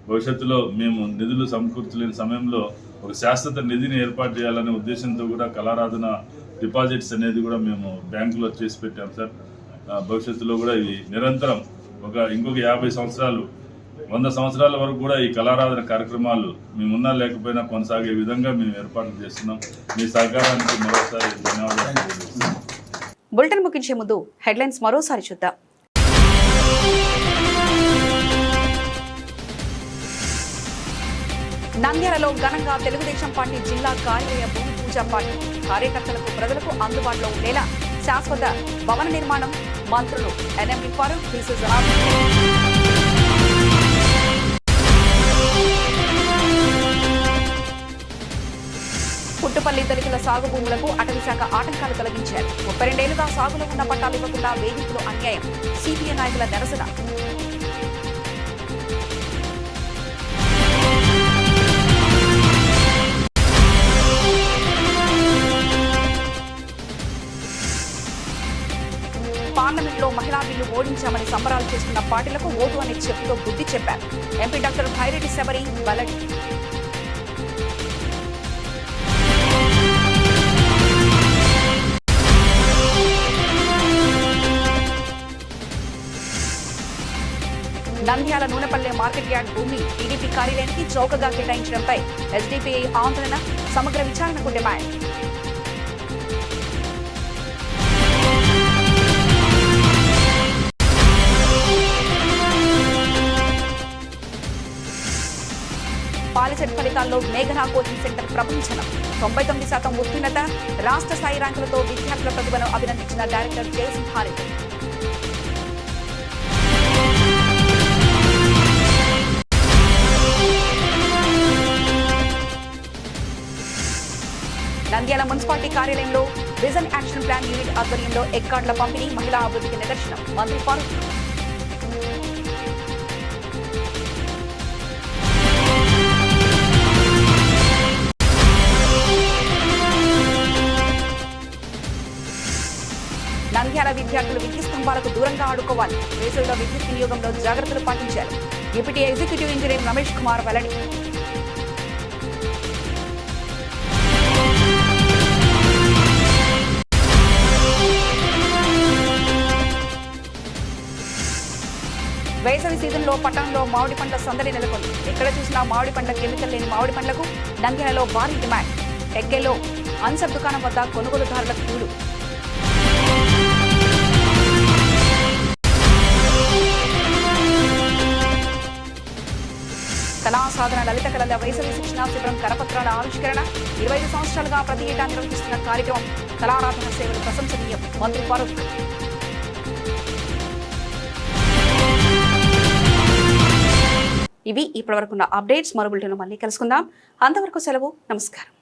భవిష్యత్తులో మేము నిధులు సమకూర్చలేని సమయంలో ఒక శాశ్వత నిధిని ఏర్పాటు చేయాలనే ఉద్దేశంతో కూడా కళారాధన డిపాజిట్స్ అనేది కూడా మేము బ్యాంకులో చేసి పెట్టాం సార్. భవిష్యత్తులో కూడా ఇవి నిరంతరం ఇంకొక 50 సంవత్సరాలు 100 సంవత్సరాల వరకు కూడా ఈ కళారాధన కార్యక్రమాలు మేమున్నా లేకపోయినా కొనసాగే విధంగా మేము ఏర్పాట్లు చేస్తున్నాం. మీ సహకారానికి మరోసారి ధన్యవాదాలు. బులెటిన్ ముగించే ముందు హెడ్లైన్స్ మరోసారి చూద్దాం. నంద్యాలలో ఘనంగా తెలుగుదేశం పార్టీ జిల్లా కార్యాలయ భూమి పూజ పార్టీ. కార్యకర్తలకు ప్రజలకు అందుబాటులో ఉండేలా శాశ్వత భవన నిర్మాణం. మంత్రులు ఎన్ఎండి ఫరూక్, బీసీ జనార్దన్. పుట్టుపల్లి దళితుల సాగు భూములకు అటవీ శాఖ ఆటంకాలు తొలగించారు. 32 ఏళ్లుగా సాగులో ఉన్న పట్టాలు ఇవ్వకుండా వేధింపులు, అన్యాయం. సిపిఐ నాయకుల నిరసన. పార్లమెంట్లో మహిళా బిల్లు ఓడించామని సంబరాలు చేస్తున్న పార్టీలకు ఓటు అనే చెప్పుతో బుద్ధి చెప్పారు. ఎంపీ డాక్టర్ భైరెడ్డి శబరి వెల్లడి. నంద్యాల నూనెపల్లె మార్కెట్ యార్డ్ భూమి టీడీపీ కార్యాలయానికి చౌకగా కేటాయించడంపై ఎస్డీపీఐ ఆందోళన. సమగ్ర విచారణకు డిమాండ్. కళాశాలలో మేఘనా కోచింగ్ సెంటర్ ప్రపంచనం 99% ఉత్తీర్ణత, రాష్ట్ర స్థాయి ర్యాంకులతో విద్యార్థుల ప్రతిభను అభినందించిన డైరెక్టర్ జయసింహారెడ్డి. నంద్యాల మున్సిపాలిటీ కార్యాలయంలో విజన్ యాక్షన్ ప్లాన్ యూనిట్ ఆధ్వర్యంలో ఎగ్ కార్డుల పంపిణీ మహిళా అభివృద్ధికి నిదర్శనం. మంత్రి ఫారూక్. నంద్యాల విద్యార్థులు విద్యుత్ స్తంభాలకు దూరంగా ఆడుకోవాలి. వేసవిలో విద్యుత్ వినియోగంలో జాగ్రత్తలు పాటించాలి. Deputy executive engineer Ramesh Kumar వెల్లడి. వేసవి సీజన్లో పట్టణంలో మామిడి పండ్ల సందడి నెలకొంది. ఎక్కడ చూసినా మామిడి పండ్ల కెమికల్ లేని మామిడి పండ్లకు నంద్యాలలో భారీ డిమాండ్. టెక్కేలో అన్సర్ దుకాణం వద్ద కొనుగోలుదారులకు క్యూలు. కళా సాధన లలిత కళల వేసవి శిక్షణ శిబిరం కరపత్రాల ఆవిష్కరణ. 25 సంవత్సరాలుగా ప్రతి ఏటా నిర్వహిస్తున్న కార్యక్రమం. కళారాధన సేవలు ప్రశంసనీయం. మంత్రి ఫారూక్. ఇవి ఇప్పటివరకున్న అప్డేట్స్. మరో బులెటిన్లో మళ్ళీ కలుసుకుందాం. అంతవరకు సెలవు. నమస్కారం.